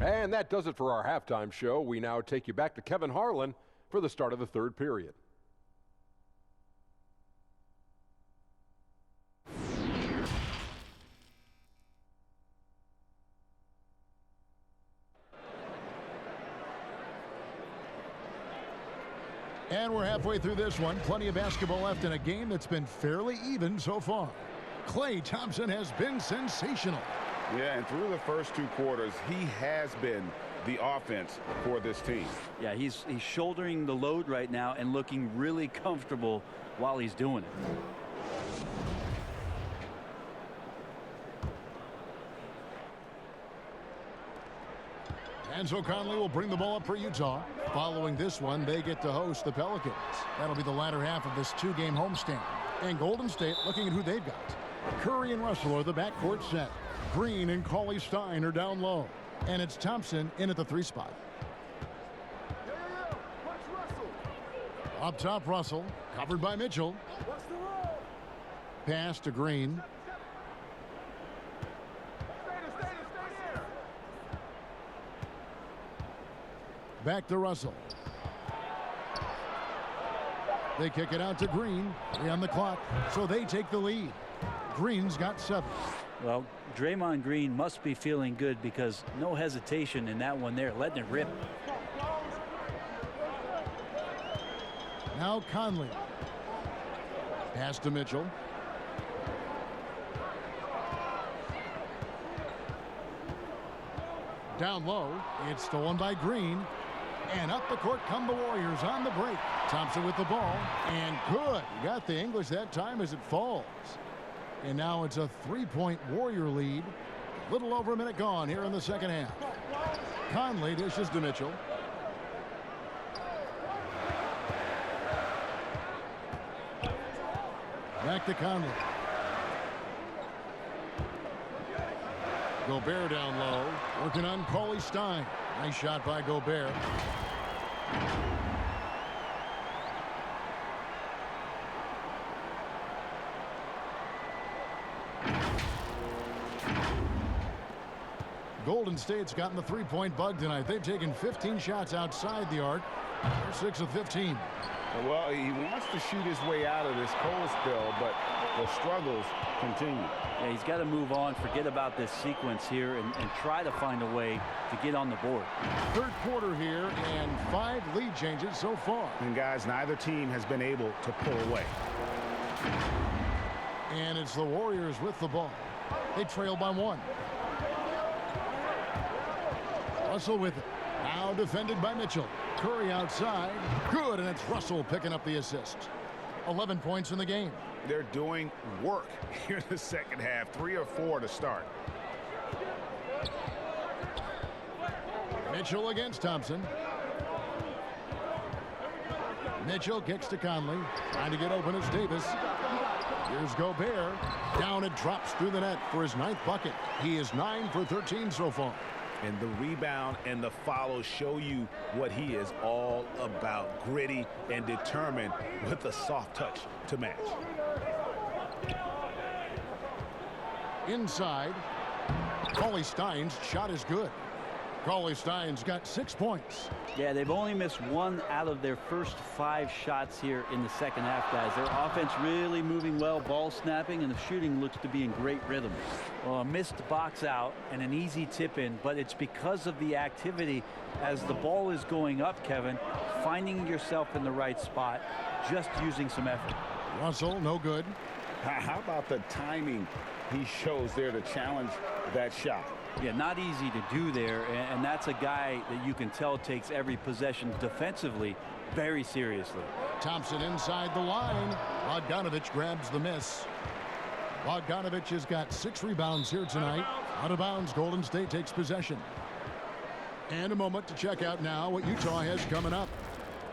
And that does it for our halftime show. We now take you back to Kevin Harlan for the start of the third period. And we're halfway through this one. Plenty of basketball left in a game that's been fairly even so far. Klay Thompson has been sensational. Yeah, and through the first 2 quarters, he has been the offense for this team. Yeah, he's shouldering the load right now and looking really comfortable while he's doing it. And so Conley will bring the ball up for Utah. Following this one, they get to host the Pelicans. That'll be the latter half of this 2-game homestand. And Golden State looking at who they've got. Curry and Russell are the backcourt set. Green and Cauley-Stein are down low. And it's Thompson in at the 3 spot. Up top, Russell, covered by Mitchell. Pass to Green. Back to Russell. They kick it out to Green. 3 on the clock, so they take the lead. Green's got 7. Well, Draymond Green must be feeling good because no hesitation in that one there, letting it rip. Now Conley. Pass to Mitchell. Down low. It's stolen by Green. And up the court come the Warriors on the break. Thompson with the ball. And good. Got the English that time as it falls. And now it's a 3-point Warrior lead. A little over a minute gone here in the second half. Conley dishes to Mitchell. Back to Conley. Gobert down low. Working on Cauley-Stein. Nice shot by Gobert. Golden State's gotten the 3-point bug tonight. They've taken 15 shots outside the arc. They're 6 of 15. Well, he wants to shoot his way out of this cold spell, but the struggles continue. Yeah, he's got to move on, forget about this sequence here, and try to find a way to get on the board. Third quarter here, and 5 lead changes so far. And guys, neither team has been able to pull away. And it's the Warriors with the ball. They trail by 1. Russell with it. Now defended by Mitchell. Curry outside. Good, and it's Russell picking up the assist. 11 points in the game. They're doing work here in the second half. 3 or 4 to start. Mitchell against Thompson. Mitchell kicks to Conley. Trying to get open is Davis. Here's Gobert. Down and drops through the net for his 9th bucket. He is 9 for 13 so far. And the rebound and the follow show you what he is all about. Gritty and determined with a soft touch to match. Inside. Cauley-Stein's shot is good. Cauley-Stein's got 6 points. Yeah, they've only missed 1 out of their first 5 shots here in the second half, guys. Their offense really moving well, ball snapping, and the shooting looks to be in great rhythm. Well, a missed box out and an easy tip in, but it's because of the activity as the ball is going up, Kevin, finding yourself in the right spot, just using some effort. Russell, no good. How about the timing he shows there to challenge that shot? Yeah, not easy to do there, and that's a guy that you can tell takes every possession defensively very seriously. Thompson inside the line. Bogdanovich grabs the miss. Bogdanovich has got 6 rebounds here tonight. Out of bounds, Golden State takes possession. And a moment to check out now what Utah has coming up.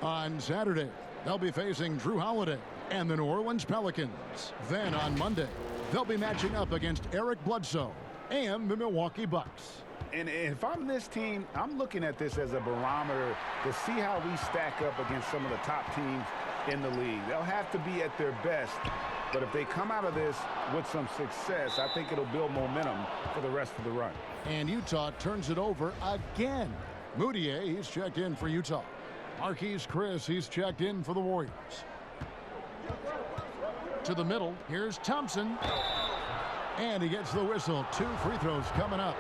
On Saturday, they'll be facing Drew Holiday and the New Orleans Pelicans. Then on Monday, they'll be matching up against Eric Bledsoe and the Milwaukee Bucks. And if I'm this team, I'm looking at this as a barometer to see how we stack up against some of the top teams in the league. They'll have to be at their best, but if they come out of this with some success, I think it'll build momentum for the rest of the run. And Utah turns it over again. Moutier, he's checked in for Utah. Marquise Chris, he's checked in for the Warriors. To the middle, here's Thompson. And he gets the whistle. 2 free throws coming up.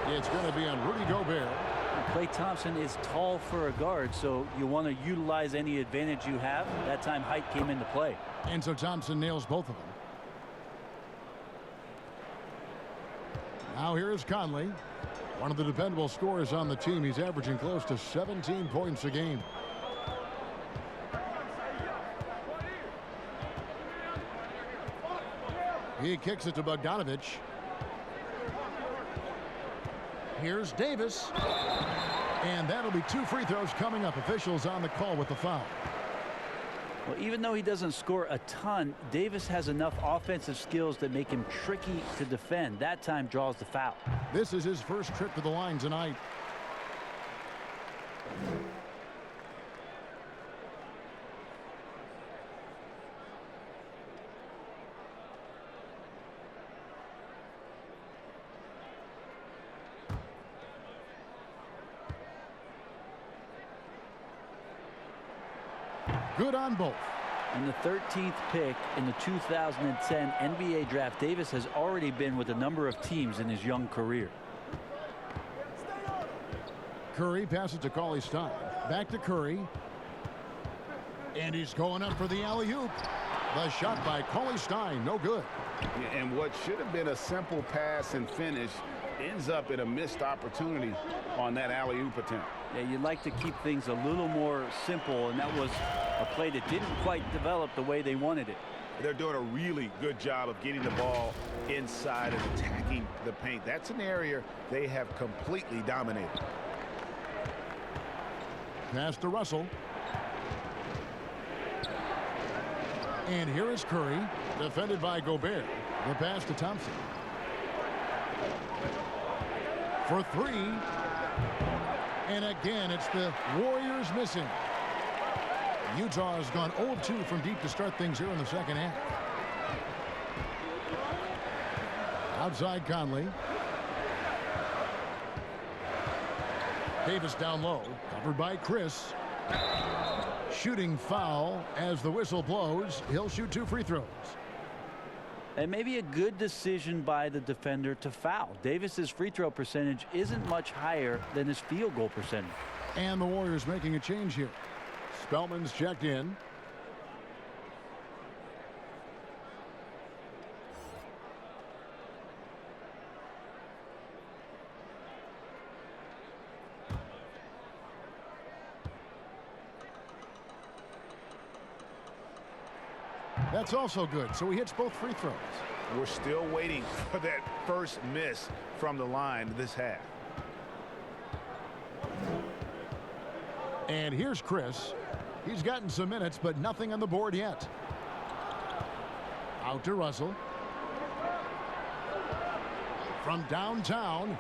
It's going to be on Rudy Gobert. Klay Thompson is tall for a guard, so you want to utilize any advantage you have. That time height came into play. And so Thompson nails both of them. Now here is Conley. One of the dependable scorers on the team. He's averaging close to 17 points a game. He kicks it to Bogdanovich. Here's Davis. And that'll be 2 free throws coming up. Officials on the call with the foul. Well, even though he doesn't score a ton, Davis has enough offensive skills that make him tricky to defend. That time draws the foul. This is his first trip to the line tonight. Good on both. In the 13th pick in the 2010 NBA draft, Davis has already been with a number of teams in his young career. Curry passes to Cauley Stein. Back to Curry. And he's going up for the alley-oop. The shot by Cauley Stein, no good. And what should have been a simple pass and finish ends up in a missed opportunity on that alley-oop attempt. Yeah, you'd like to keep things a little more simple, and that was a play that didn't quite develop the way they wanted it. They're doing a really good job of getting the ball inside and attacking the paint. That's an area they have completely dominated. Pass to Russell. And here is Curry, defended by Gobert. The pass to Thompson. For 3. And again, it's the Warriors missing. Utah has gone 0-2 from deep to start things here in the second half. Outside Conley. Davis down low, covered by Chris. Shooting foul as the whistle blows. He'll shoot 2 free throws. And maybe a good decision by the defender to foul. Davis's free throw percentage isn't much higher than his field goal percentage. And the Warriors making a change here. Spellman's checked in. That's also good, so he hits both free throws. We're still waiting for that first miss from the line this half. And here's Chris. He's gotten some minutes, but nothing on the board yet. Out to Russell. From downtown.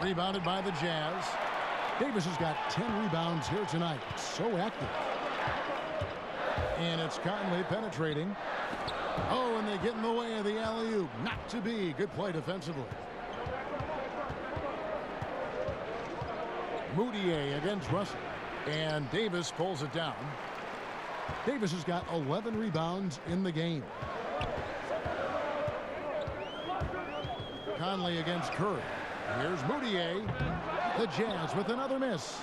Rebounded by the Jazz. Davis has got 10 rebounds here tonight. So active. And it's Conley penetrating. Oh, and they get in the way of the alley-oop. Not to be. Good play defensively. Moutier against Russell. And Davis pulls it down. Davis has got 11 rebounds in the game. Conley against Curry. Here's Moutier. The Jazz with another miss.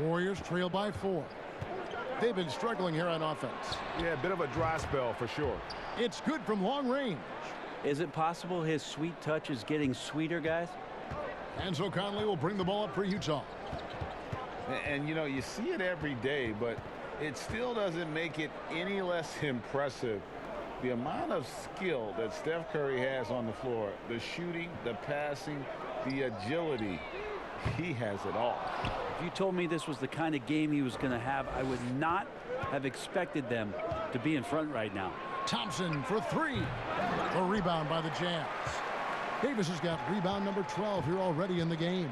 Warriors trail by 4. They've been struggling here on offense. Yeah, a bit of a dry spell for sure. It's good from long range. Is it possible his sweet touch is getting sweeter, guys? And so Conley will bring the ball up for Utah. And you know, you see it every day, but it still doesn't make it any less impressive. The amount of skill that Steph Curry has on the floor, the shooting, the passing, the agility, he has it all. If you told me this was the kind of game he was going to have, I would not have expected them to be in front right now. Thompson for three. A rebound by the Jazz. Davis has got rebound number 12 here already in the game.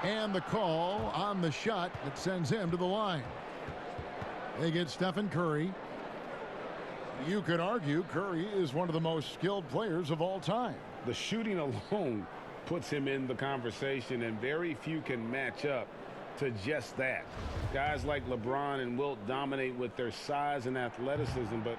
And the call on the shot that sends him to the line. They get Stephen Curry. You could argue Curry is one of the most skilled players of all time. The shooting alone puts him in the conversation, and very few can match up to just that. Guys like LeBron and Wilt dominate with their size and athleticism, but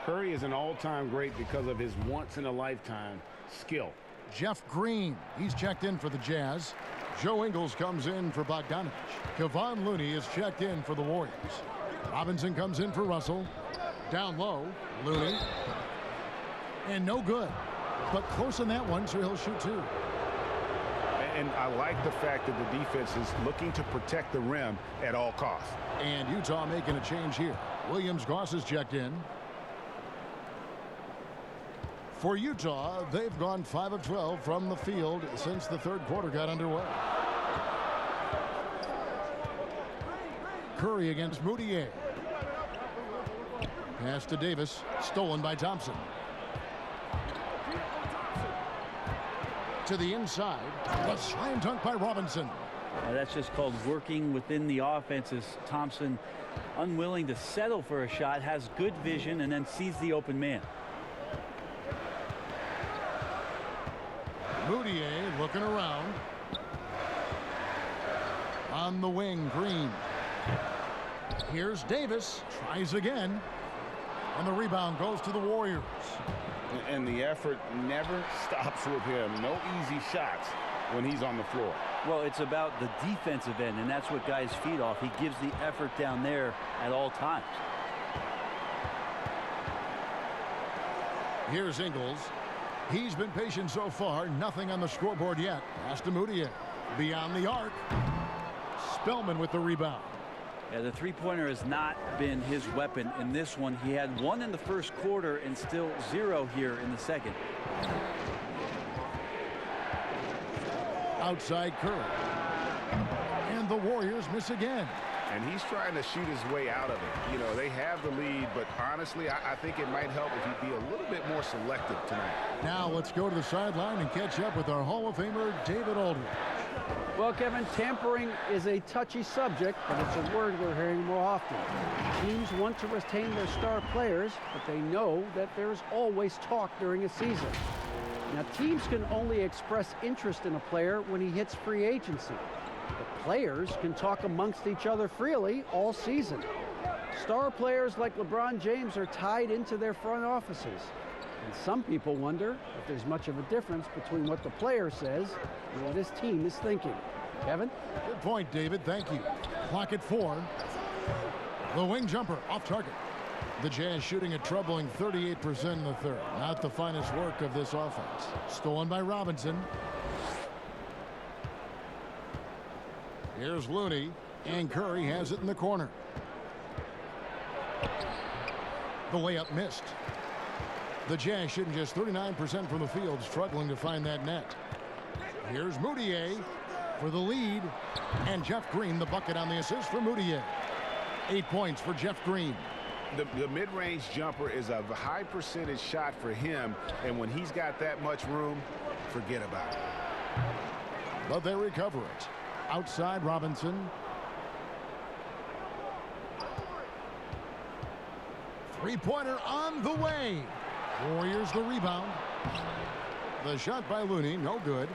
Curry is an all-time great because of his once-in-a-lifetime skill. Jeff Green, he's checked in for the Jazz. Joe Ingles comes in for Bogdanovich. Kevon Looney is checked in for the Warriors. Robinson comes in for Russell. Down low, Looney. And no good. But close on that one, so he'll shoot two. And I like the fact that the defense is looking to protect the rim at all costs. And Utah making a change here. Williams-Goss is checked in. For Utah, they've gone 5 of 12 from the field since the third quarter got underway. Curry against Moutier. Pass to Davis, stolen by Thompson. To the inside, a slam dunk by Robinson. That's just called working within the offense. As Thompson, unwilling to settle for a shot, has good vision and then sees the open man. Moutier looking around. On the wing, Green. Here's Davis, tries again. And the rebound goes to the Warriors. And the effort never stops with him. No easy shots when he's on the floor. Well, it's about the defensive end, and that's what guys feed off. He gives the effort down there at all times. Here's Ingles. He's been patient so far. Nothing on the scoreboard yet. Pass to Moutier. Beyond the arc. Spellman with the rebound. Yeah, the three-pointer has not been his weapon in this one. He had one in the first quarter and still 0 here in the second. Outside Curry. And the Warriors miss again. And he's trying to shoot his way out of it. You know, they have the lead, but honestly, I think it might help if he'd be a little bit more selective tonight. Now let's go to the sideline and catch up with our Hall of Famer, David Aldridge. Well, Kevin, tampering is a touchy subject, but it's a word we're hearing more often. Teams want to retain their star players, but they know that there's always talk during a season. Now, teams can only express interest in a player when he hits free agency. But players can talk amongst each other freely all season. Star players like LeBron James are tied into their front offices. And some people wonder if there's much of a difference between what the player says and what his team is thinking. Kevin? Good point, David. Thank you. Clock at 4. The wing jumper off target. The Jazz shooting a troubling 38% in the third. Not the finest work of this offense. Stolen by Robinson. Here's Looney, and Curry has it in the corner. The layup missed. The Jazz shooting just 39% from the field, struggling to find that net. Here's Moutier for the lead, and Jeff Green the bucket on the assist for Moutier. 8 points for Jeff Green. The mid-range jumper is a high percentage shot for him, and when he's got that much room, forget about it. But they recover it. Outside Robinson. Three-pointer on the way. Warriors the rebound. The shot by Looney, no good.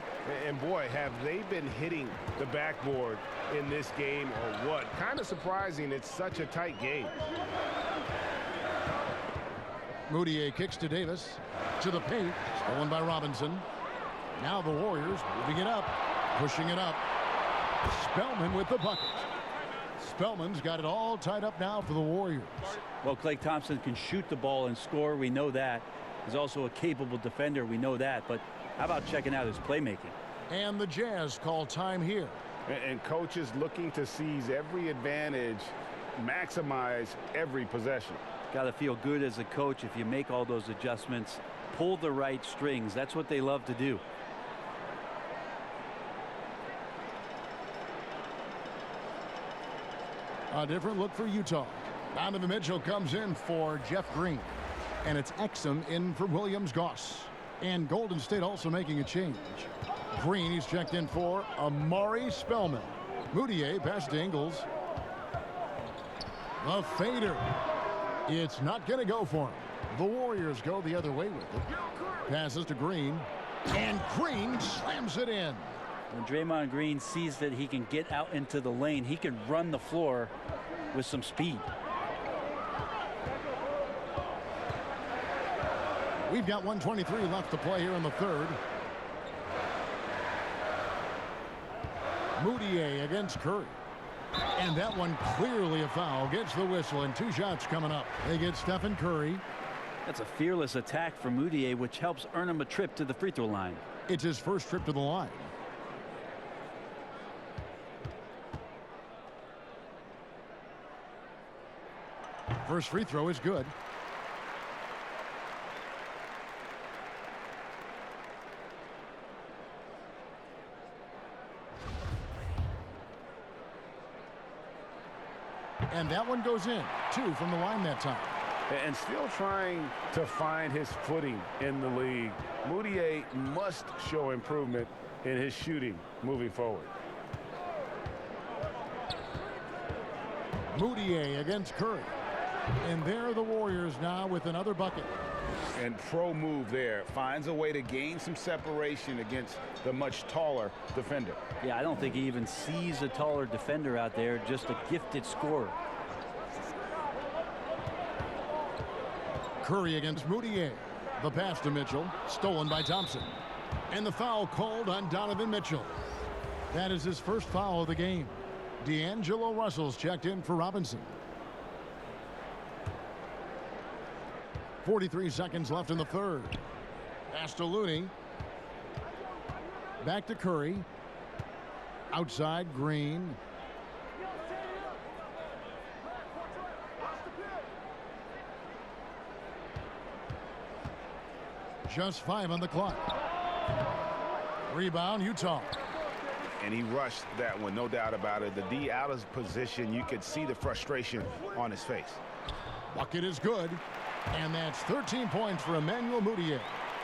And boy, have they been hitting the backboard in this game or what? Kind of surprising, it's such a tight game. Moutier kicks to Davis. To the paint, stolen by Robinson. Now the Warriors moving it up, pushing it up. Spellman with the bucket. Spellman's got it all tied up now for the Warriors. Well, Klay Thompson can shoot the ball and score. We know that. He's also a capable defender. We know that. But how about checking out his playmaking? And the Jazz call time here. And coaches looking to seize every advantage, maximize every possession. Got to feel good as a coach if you make all those adjustments, pull the right strings. That's what they love to do. A different look for Utah. Donovan Mitchell comes in for Jeff Green. And it's Exum in for Williams Goss. And Golden State also making a change. Green, he's checked in for Amari Spellman. Moutier past to Ingles. The fader. It's not going to go for him. The Warriors go the other way with it. Passes to Green. And Green slams it in. When Draymond Green sees that he can get out into the lane, he can run the floor with some speed. We've got 1:23 left to play here in the third. Moutier against Curry. And that one clearly a foul. Gets the whistle and 2 shots coming up. They get Stephen Curry. That's a fearless attack from Moutier, which helps earn him a trip to the free throw line. It's his first trip to the line. First free throw is good. And that one goes in. 2 from the line that time. And still trying to find his footing in the league. Moutier must show improvement in his shooting moving forward. Moutier against Curry. And there are the Warriors now with another bucket. And pro move there. Finds a way to gain some separation against the much taller defender. Yeah, I don't think he even sees a taller defender out there, just a gifted scorer. Curry against Moutier. The pass to Mitchell, stolen by Thompson. And the foul called on Donovan Mitchell. That is his first foul of the game. D'Angelo Russell's checked in for Robinson. 43 seconds left in the third. Pass to Looney. Back to Curry. Outside, Green. Just 5 on the clock. Rebound, Utah. And he rushed that one, no doubt about it. The D out of position. You could see the frustration on his face. Bucket is good. And that's 13 points for Emmanuel Moutier.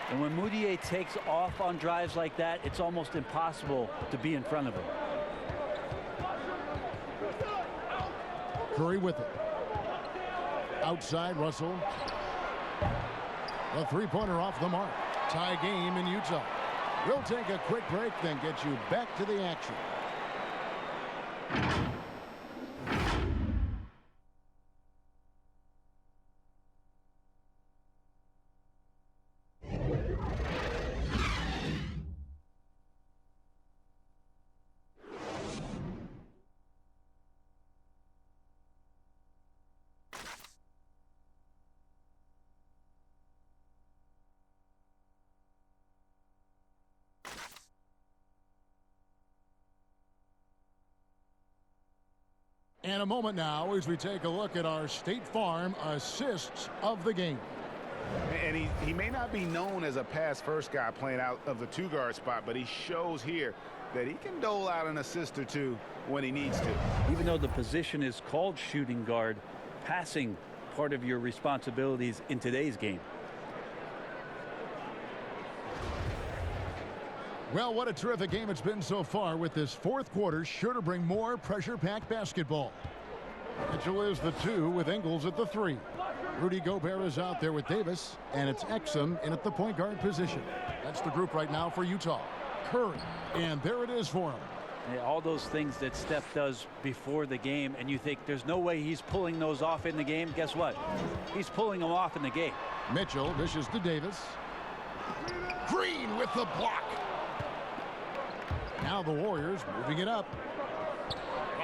And when Moutier takes off on drives like that, it's almost impossible to be in front of him. Curry with it. Outside, Russell. The three-pointer off the mark. Tie game in Utah. We'll take a quick break, then get you back to the action. And a moment now as we take a look at our State Farm assists of the game. And he may not be known as a pass-first guy playing out of the 2-guard spot, but he shows here that he can dole out an assist or 2 when he needs to. Even though the position is called shooting guard, passing part of your responsibilities in today's game. Well, what a terrific game it's been so far, with this fourth quarter sure to bring more pressure-packed basketball. Mitchell is the 2 with Ingles at the 3. Rudy Gobert is out there with Davis, and it's Exum in at the point guard position. That's the group right now for Utah. Curry, and there it is for him. Yeah, all those things that Steph does before the game, and you think there's no way he's pulling those off in the game. Guess what? He's pulling them off in the game. Mitchell dishes to Davis. Green with the block. Now the Warriors moving it up.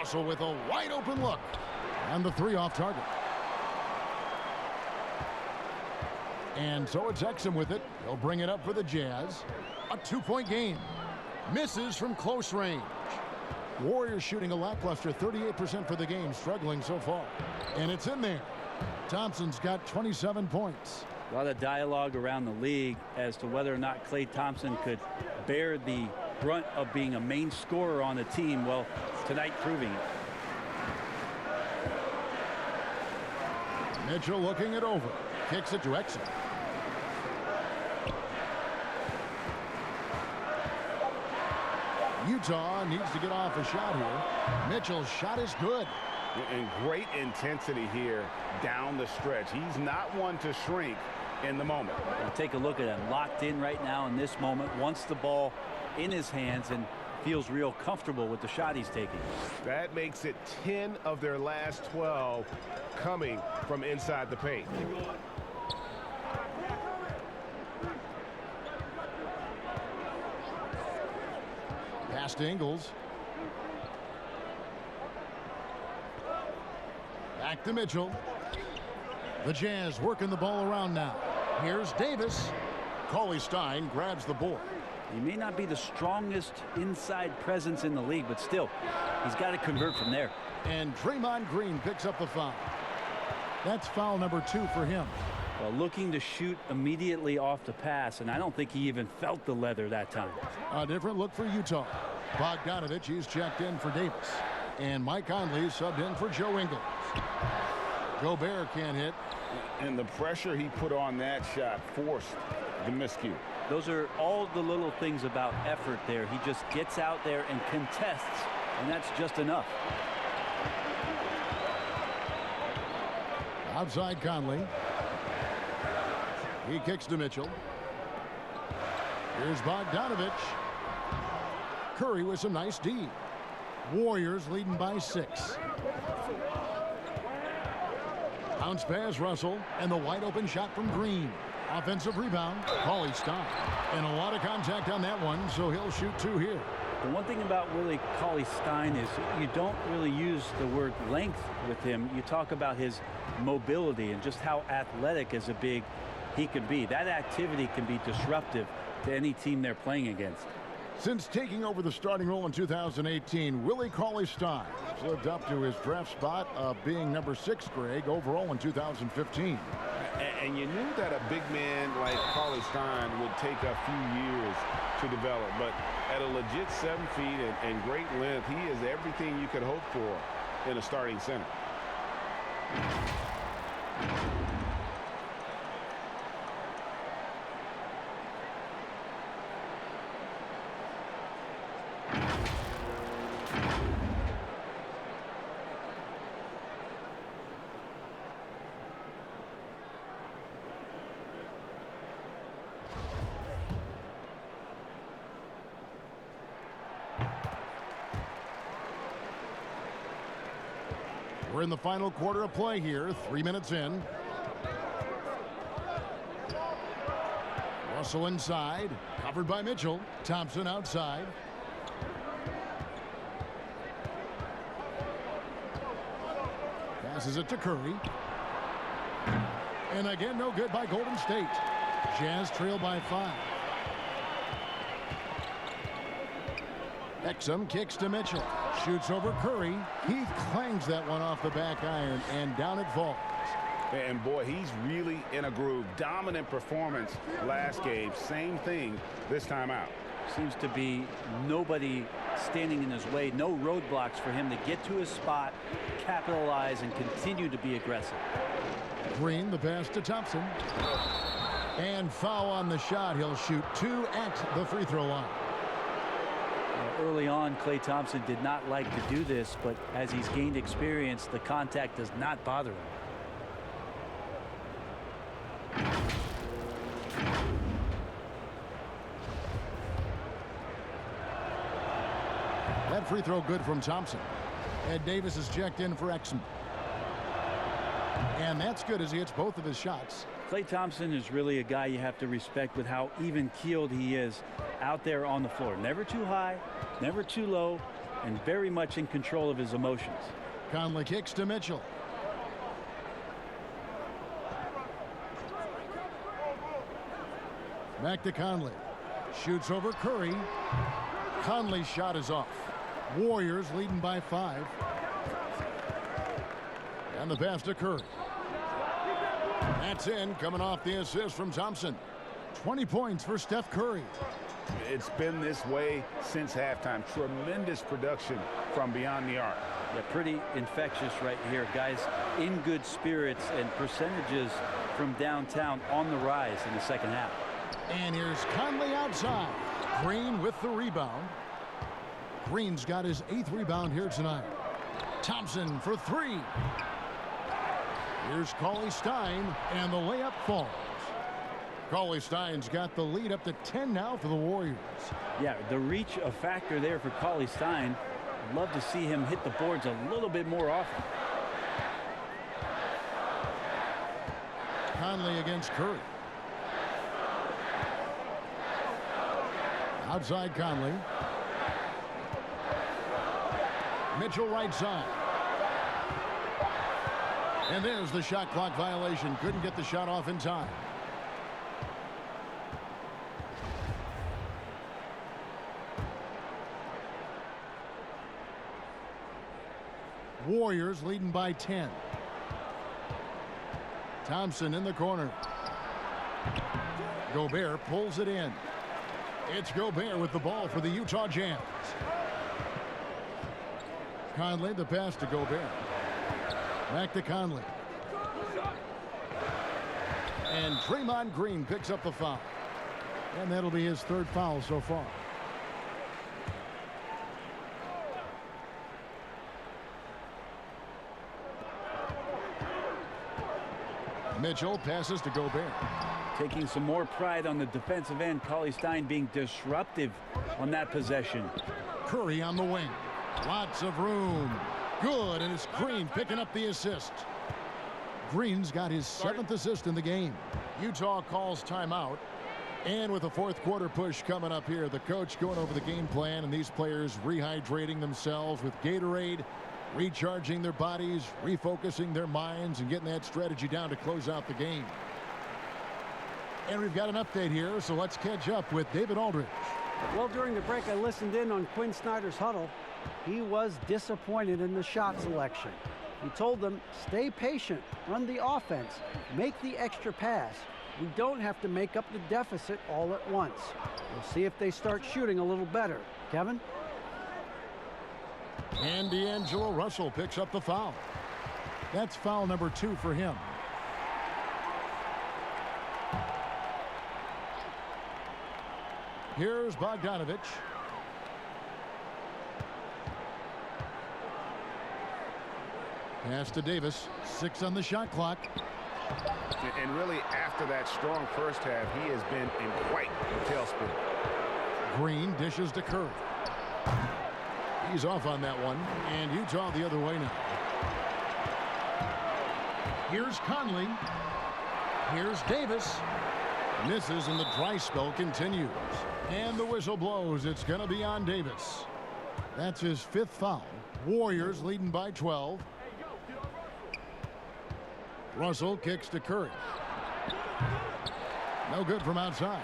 Russell with a wide open look. And the three off target. And so it's Exum with it. He'll bring it up for the Jazz. A 2-point game. Misses from close range. Warriors shooting a lackluster 38% for the game, struggling so far. And it's in there. Thompson's got 27 points. A lot of dialogue around the league as to whether or not Klay Thompson could bear the brunt of being a main scorer on the team. Well, tonight proving it. Mitchell looking it over. Kicks it to Exum. Utah needs to get off a shot here. Mitchell's shot is good. And great intensity here down the stretch. He's not one to shrink in the moment. Well, take a look at him. Locked in right now in this moment. Wants the ball in his hands and feels real comfortable with the shot he's taking. That makes it 10 of their last 12 coming from inside the paint. Pass to Ingles. Back to Mitchell. The Jazz working the ball around now. Here's Davis. Cauley Stein grabs the board. He may not be the strongest inside presence in the league, but still, he's got to convert from there. And Draymond Green picks up the foul. That's foul number 2 for him. Well, looking to shoot immediately off the pass, and I don't think he even felt the leather that time. A different look for Utah. Bogdanovich, he's checked in for Davis. And Mike Conley subbed in for Joe Ingles. Gobert can't hit. And the pressure he put on that shot forced the miscue. Those are all the little things about effort there. He just gets out there and contests, and that's just enough. Outside Conley. He kicks to Mitchell. Here's Bogdanovich. Curry with some nice D. Warriors leading by 6. Bounce pass Russell, and the wide open shot from Green. Offensive rebound, Cauley Stein. And a lot of contact on that one, so he'll shoot 2 here. The one thing about Willie Cauley Stein is you don't really use the word length with him. You talk about his mobility and just how athletic as a big he could be. That activity can be disruptive to any team they're playing against. Since taking over the starting role in 2018, Willie Cauley Stein has lived up to his draft spot of being number 6, Greg, overall in 2015. And you knew that a big man like Cauley Stein would take a few years to develop, but at a legit 7 feet and great length, he is everything you could hope for in a starting center. We're in the final quarter of play here, 3 minutes in. Russell inside, covered by Mitchell. Thompson outside. Passes it to Curry. And again, no good by Golden State. Jazz trail by 5. Exum kicks to Mitchell. Shoots over Curry. He clangs that one off the back iron, and down it falls. And boy, he's really in a groove. Dominant performance last game. Same thing this time out. Seems to be nobody standing in his way. No roadblocks for him to get to his spot, capitalize, and continue to be aggressive. Green, the pass to Thompson. And foul on the shot. He'll shoot 2 at the free throw line. Early on, Klay Thompson did not like to do this, but as he's gained experience, the contact does not bother him. That free throw good from Thompson. Ed Davis is checked in for Exum. And that's good as he hits both of his shots. Klay Thompson is really a guy you have to respect with how even-keeled he is out there on the floor. Never too high, never too low, and very much in control of his emotions. Conley kicks to Mitchell. Back to Conley. Shoots over Curry. Conley's shot is off. Warriors leading by 5. And the pass to Curry. That's in, coming off the assist from Thompson. 20 points for Steph Curry. It's been this way since halftime. Tremendous production from beyond the arc. Yeah, pretty infectious right here. Guys in good spirits, and percentages from downtown on the rise in the second half. And here's Conley outside. Green with the rebound. Green's got his 8th rebound here tonight. Thompson for 3. Here's Cauley-Stein, and the layup falls. Cauley-Stein's got the lead up to 10 now for the Warriors. Yeah, the reach a factor there for Cauley-Stein. Love to see him hit the boards a little bit more often. Conley against Curry. Outside Conley. Mitchell right side. And there's the shot clock violation. Couldn't get the shot off in time. Warriors leading by 10. Thompson in the corner. Gobert pulls it in. It's Gobert with the ball for the Utah Jazz. Conley, the pass to Gobert. Back to Conley. And Draymond Green picks up the foul. And that'll be his 3rd foul so far. Mitchell passes to Gobert. Taking some more pride on the defensive end. Cauley-Stein being disruptive on that possession. Curry on the wing. Lots of room. Good, and it's Green picking up the assist. Green's got his 7th assist in the game. Utah calls timeout. And with the 4th quarter push coming up here, the coach going over the game plan, and these players rehydrating themselves with Gatorade, recharging their bodies, refocusing their minds, and getting that strategy down to close out the game. And we've got an update here, so let's catch up with David Aldridge. Well, during the break, I listened in on Quinn Snyder's huddle. He was disappointed in the shot selection. He told them, stay patient, run the offense, make the extra pass. We don't have to make up the deficit all at once. We'll see if they start shooting a little better. Kevin? And D'Angelo Russell picks up the foul. That's foul number 2 for him. Here's Bogdanovich. Pass to Davis. 6 on the shot clock. And really, after that strong first half, he has been in quite a tailspin. Green dishes to Curry. He's off on that one, and Utah the other way now. Here's Conley. Here's Davis. Misses, and the dry spell continues. And the whistle blows. It's going to be on Davis. That's his 5th foul. Warriors leading by 12. Russell kicks to Curry. No good from outside.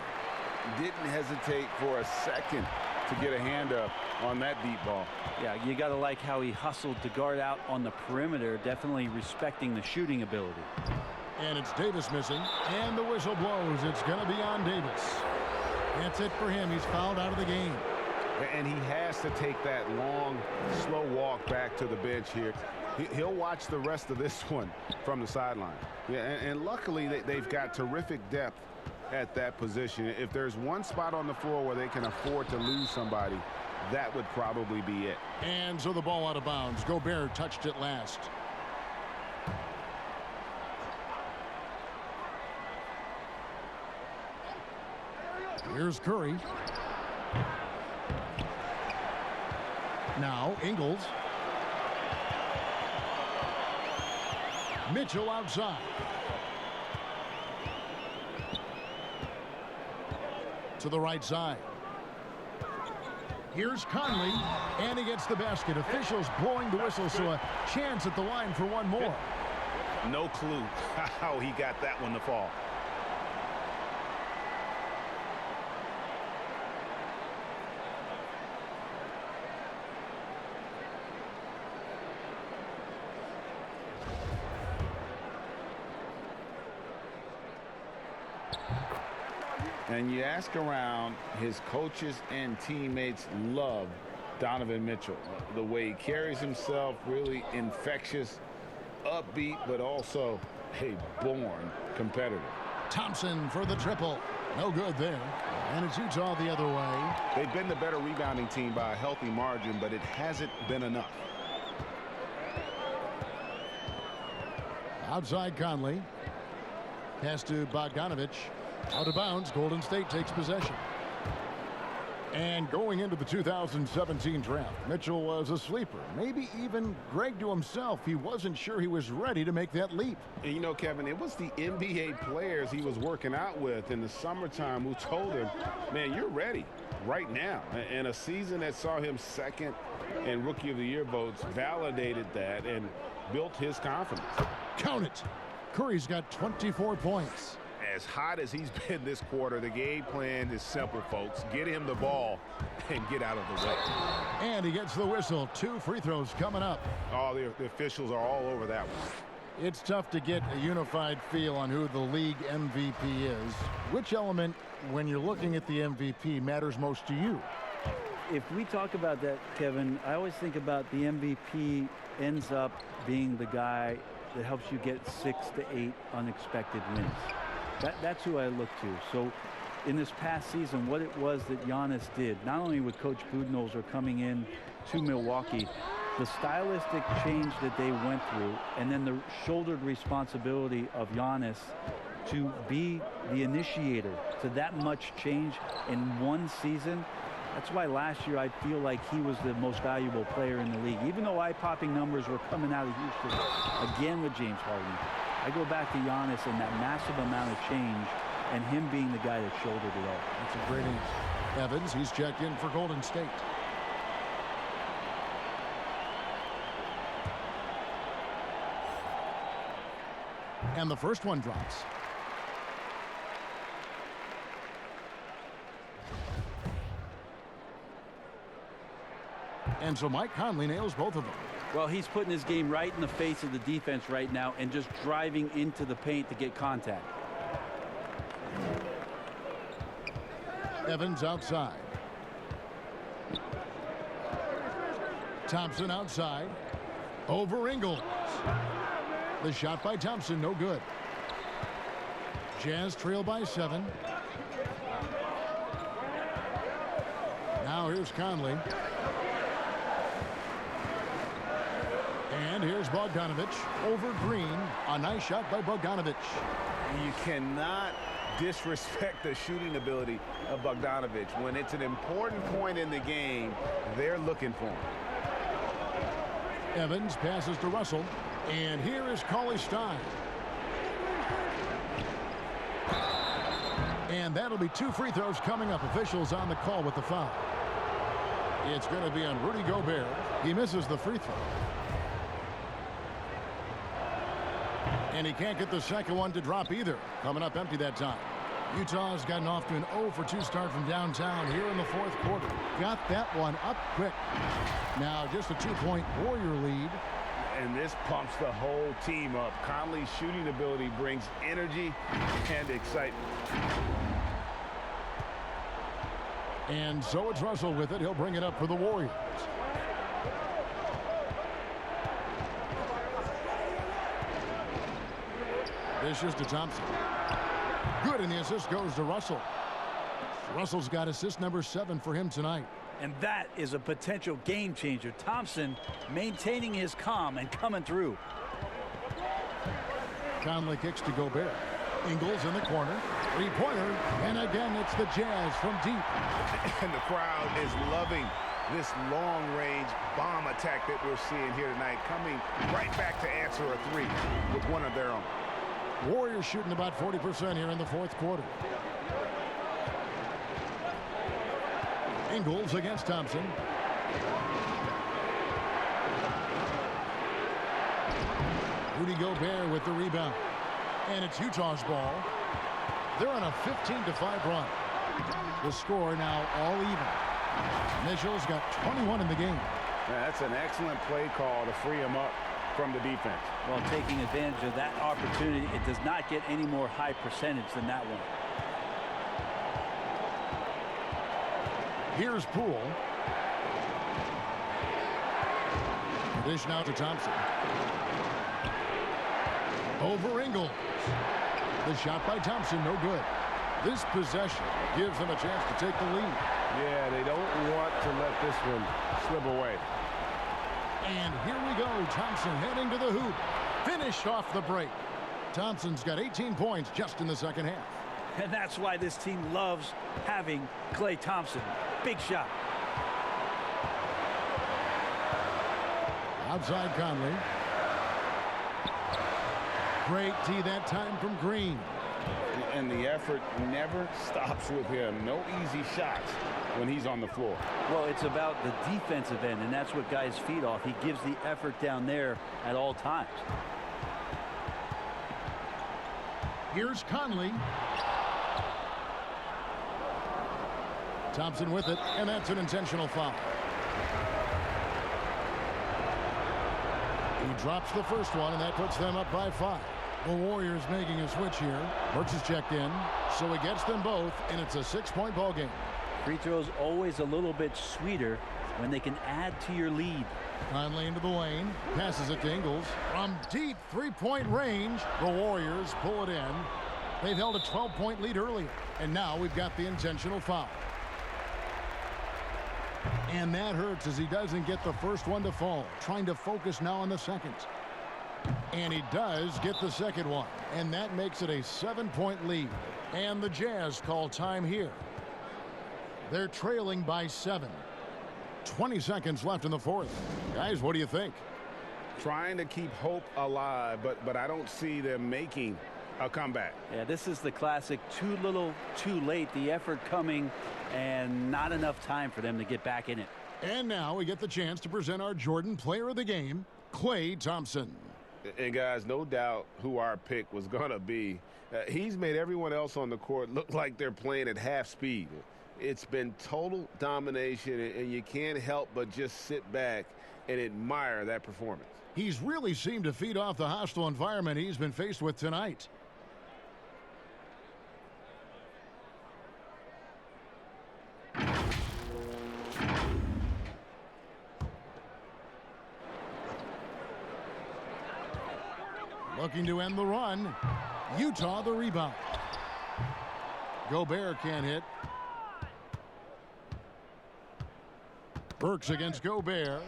Didn't hesitate for a second to get a hand up on that deep ball. Yeah, you got to like how he hustled to guard out on the perimeter, definitely respecting the shooting ability. And it's Davis missing, and the whistle blows. It's going to be on Davis. That's it for him. He's fouled out of the game. And he has to take that long, slow walk back to the bench here. He'll watch the rest of this one from the sideline. Yeah, and luckily they've got terrific depth at that position. If there's one spot on the floor where they can afford to lose somebody, that would probably be it. And so the ball out of bounds. Gobert touched it last. Here's Curry. Now Ingles. Mitchell outside. To the right side. Here's Conley, and he gets the basket. Officials blowing the whistle, so a chance at the line for one more. No clue how he got that one to fall. And you ask around, his coaches and teammates love Donovan Mitchell. The way he carries himself, really infectious, upbeat, but also a born competitor. Thompson for the triple. No good there. And it's Utah the other way. They've been the better rebounding team by a healthy margin, but it hasn't been enough. Outside Conley. Pass to Bogdanovich. Out of bounds. Golden State takes possession. And going into the 2017 draft, Mitchell was a sleeper. Maybe even Greg to himself, he wasn't sure he was ready to make that leap. And you know, Kevin, it was the NBA players he was working out with in the summertime who told him, man, you're ready right now. And a season that saw him second in Rookie of the Year votes validated that and built his confidence. Count it. Curry's got 24 points. As hot as he's been this quarter, the game plan is simple, folks. Get him the ball and get out of the way. And he gets the whistle. 2 free throws coming up. Oh, the officials are all over that one. It's tough to get a unified feel on who the league MVP is. Which element, when you're looking at the MVP, matters most to you? If we talk about that, Kevin, I always think about the MVP ends up being the guy that helps you get 6 to 8 unexpected wins. That's who I look to. So in this past season, what it was that Giannis did, not only with Coach Budenholzer coming in to Milwaukee, the stylistic change that they went through, and then the shouldered responsibility of Giannis to be the initiator to that much change in one season. That's why last year I feel like he was the most valuable player in the league. Even though eye-popping numbers were coming out of Houston again with James Harden, I go back to Giannis and that massive amount of change and him being the guy that shouldered it all. That's a great answer. Evans, he's checked in for Golden State. And the first one drops. And so Mike Conley nails both of them. Well, he's putting his game right in the face of the defense right now and just driving into the paint to get contact. Evans outside. Thompson outside. Over Ingles. The shot by Thompson, no good. Jazz trail by 7. Now here's Conley. And here's Bogdanovich over Green. A nice shot by Bogdanovich. You cannot disrespect the shooting ability of Bogdanovich. When it's an important point in the game, they're looking for him. Evans passes to Russell. And here is Cauley-Stein. And that'll be 2 free throws coming up. Officials on the call with the foul. It's going to be on Rudy Gobert. He misses the free throw. And he can't get the second one to drop either. Coming up empty that time. Utah's gotten off to an 0-for-2 start from downtown here in the 4th quarter. Got that one up quick. Now just a 2-point Warrior lead. And this pumps the whole team up. Conley's shooting ability brings energy and excitement. And so it's Russell with it. He'll bring it up for the Warriors. Dishes to Thompson. Good, and the assist goes to Russell. Russell's got assist number 7 for him tonight. And that is a potential game changer. Thompson maintaining his calm and coming through. Conley kicks to Gobert. Ingles in the corner. 3-pointer. And again, it's the Jazz from deep. And the crowd is loving this long-range bomb attack that we're seeing here tonight, coming right back to answer a 3 with one of their own. Warriors shooting about 40% here in the 4th quarter. Ingles against Thompson. Rudy Gobert with the rebound. And it's Utah's ball. They're on a 15-5 run. The score now all even. Mitchell's got 21 in the game. Yeah, that's an excellent play call to free him up from the defense. Well, taking advantage of that opportunity, it does not get any more high percentage than that one. Here's Poole. Dish now to Thompson. Over Ingles. The shot by Thompson, no good. This possession gives them a chance to take the lead. Yeah, they don't want to let this one slip away. And here we go. Thompson heading to the hoop. Finished off the break. Thompson's got 18 points just in the second half. And that's why this team loves having Klay Thompson. Big shot. Outside Conley. Great D that time from Green. And the effort never stops with him. No easy shots when he's on the floor. Well, it's about the defensive end, and that's what guys feed off. He gives the effort down there at all times. Here's Conley. Thompson with it, and that's an intentional foul. He drops the first one, and that puts them up by 5. The Warriors making a switch here. Burks is checked in, so he gets them both, and it's a 6-point ball game. Free throws always a little bit sweeter when they can add to your lead. Conley into the lane, passes it to Ingles. From deep three-point range, the Warriors pull it in. They've held a 12-point lead earlier, and now we've got the intentional foul. And that hurts as he doesn't get the first one to fall. Trying to focus now on the second. And he does get the second one. And that makes it a 7-point lead. And the Jazz call time here. They're trailing by 7. 20 seconds left in the fourth. Guys, what do you think? Trying to keep hope alive, but I don't see them making a comeback. Yeah, this is the classic too little, too late. The effort coming and not enough time for them to get back in it. And now we get the chance to present our Jordan Player of the Game, Klay Thompson. And guys, no doubt who our pick was going to be. He's made everyone else on the court look like they're playing at half speed. It's been total domination, and you can't help but just sit back and admire that performance. He's really seemed to feed off the hostile environment he's been faced with tonight. Looking to end the run. Utah the rebound. Gobert can't hit. Burks against Gobert.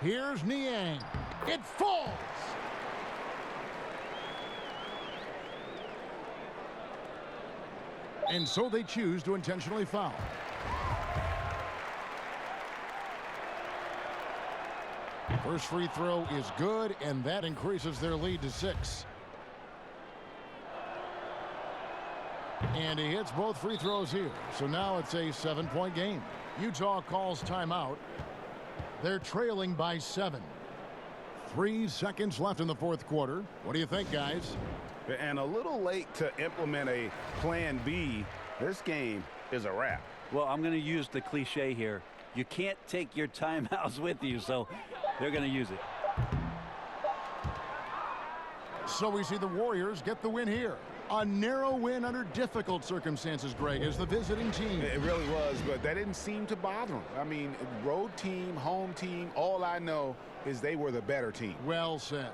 Here's Niang. It falls. And so they choose to intentionally foul. First free throw is good, and that increases their lead to 6. And he hits both free throws here. So now it's a 7-point game. Utah calls timeout. They're trailing by 7. 3 seconds left in the fourth quarter. What do you think, guys? And a little late to implement a plan B. This game is a wrap. Well, I'm going to use the cliche here. You can't take your timeouts with you, so they're going to use it. So we see the Warriors get the win here. A narrow win under difficult circumstances, Greg, as the visiting team. It really was, but that didn't seem to bother them. I mean, road team, home team, all I know is they were the better team. Well said.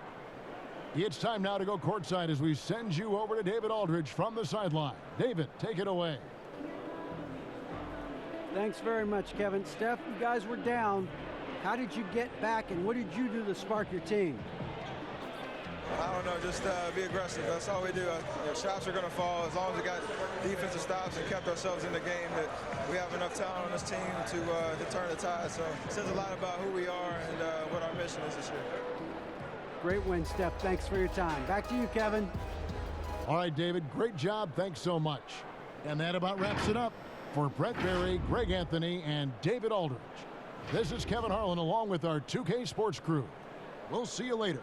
It's time now to go courtside as we send you over to David Aldridge from the sideline. David, take it away. Thanks very much, Kevin. Steph, you guys were down. How did you get back, and what did you do to spark your team? I don't know, just be aggressive. That's all we do. Shots are going to fall as long as we got defensive stops and kept ourselves in the game. That we have enough talent on this team to turn the tide. So it says a lot about who we are and what our mission is this year. Great win, Steph. Thanks for your time. Back to you, Kevin. All right, David, great job. Thanks so much. And that about wraps it up. For Brett Berry, Greg Anthony, and David Aldridge, this is Kevin Harlan along with our 2K Sports crew. We'll see you later.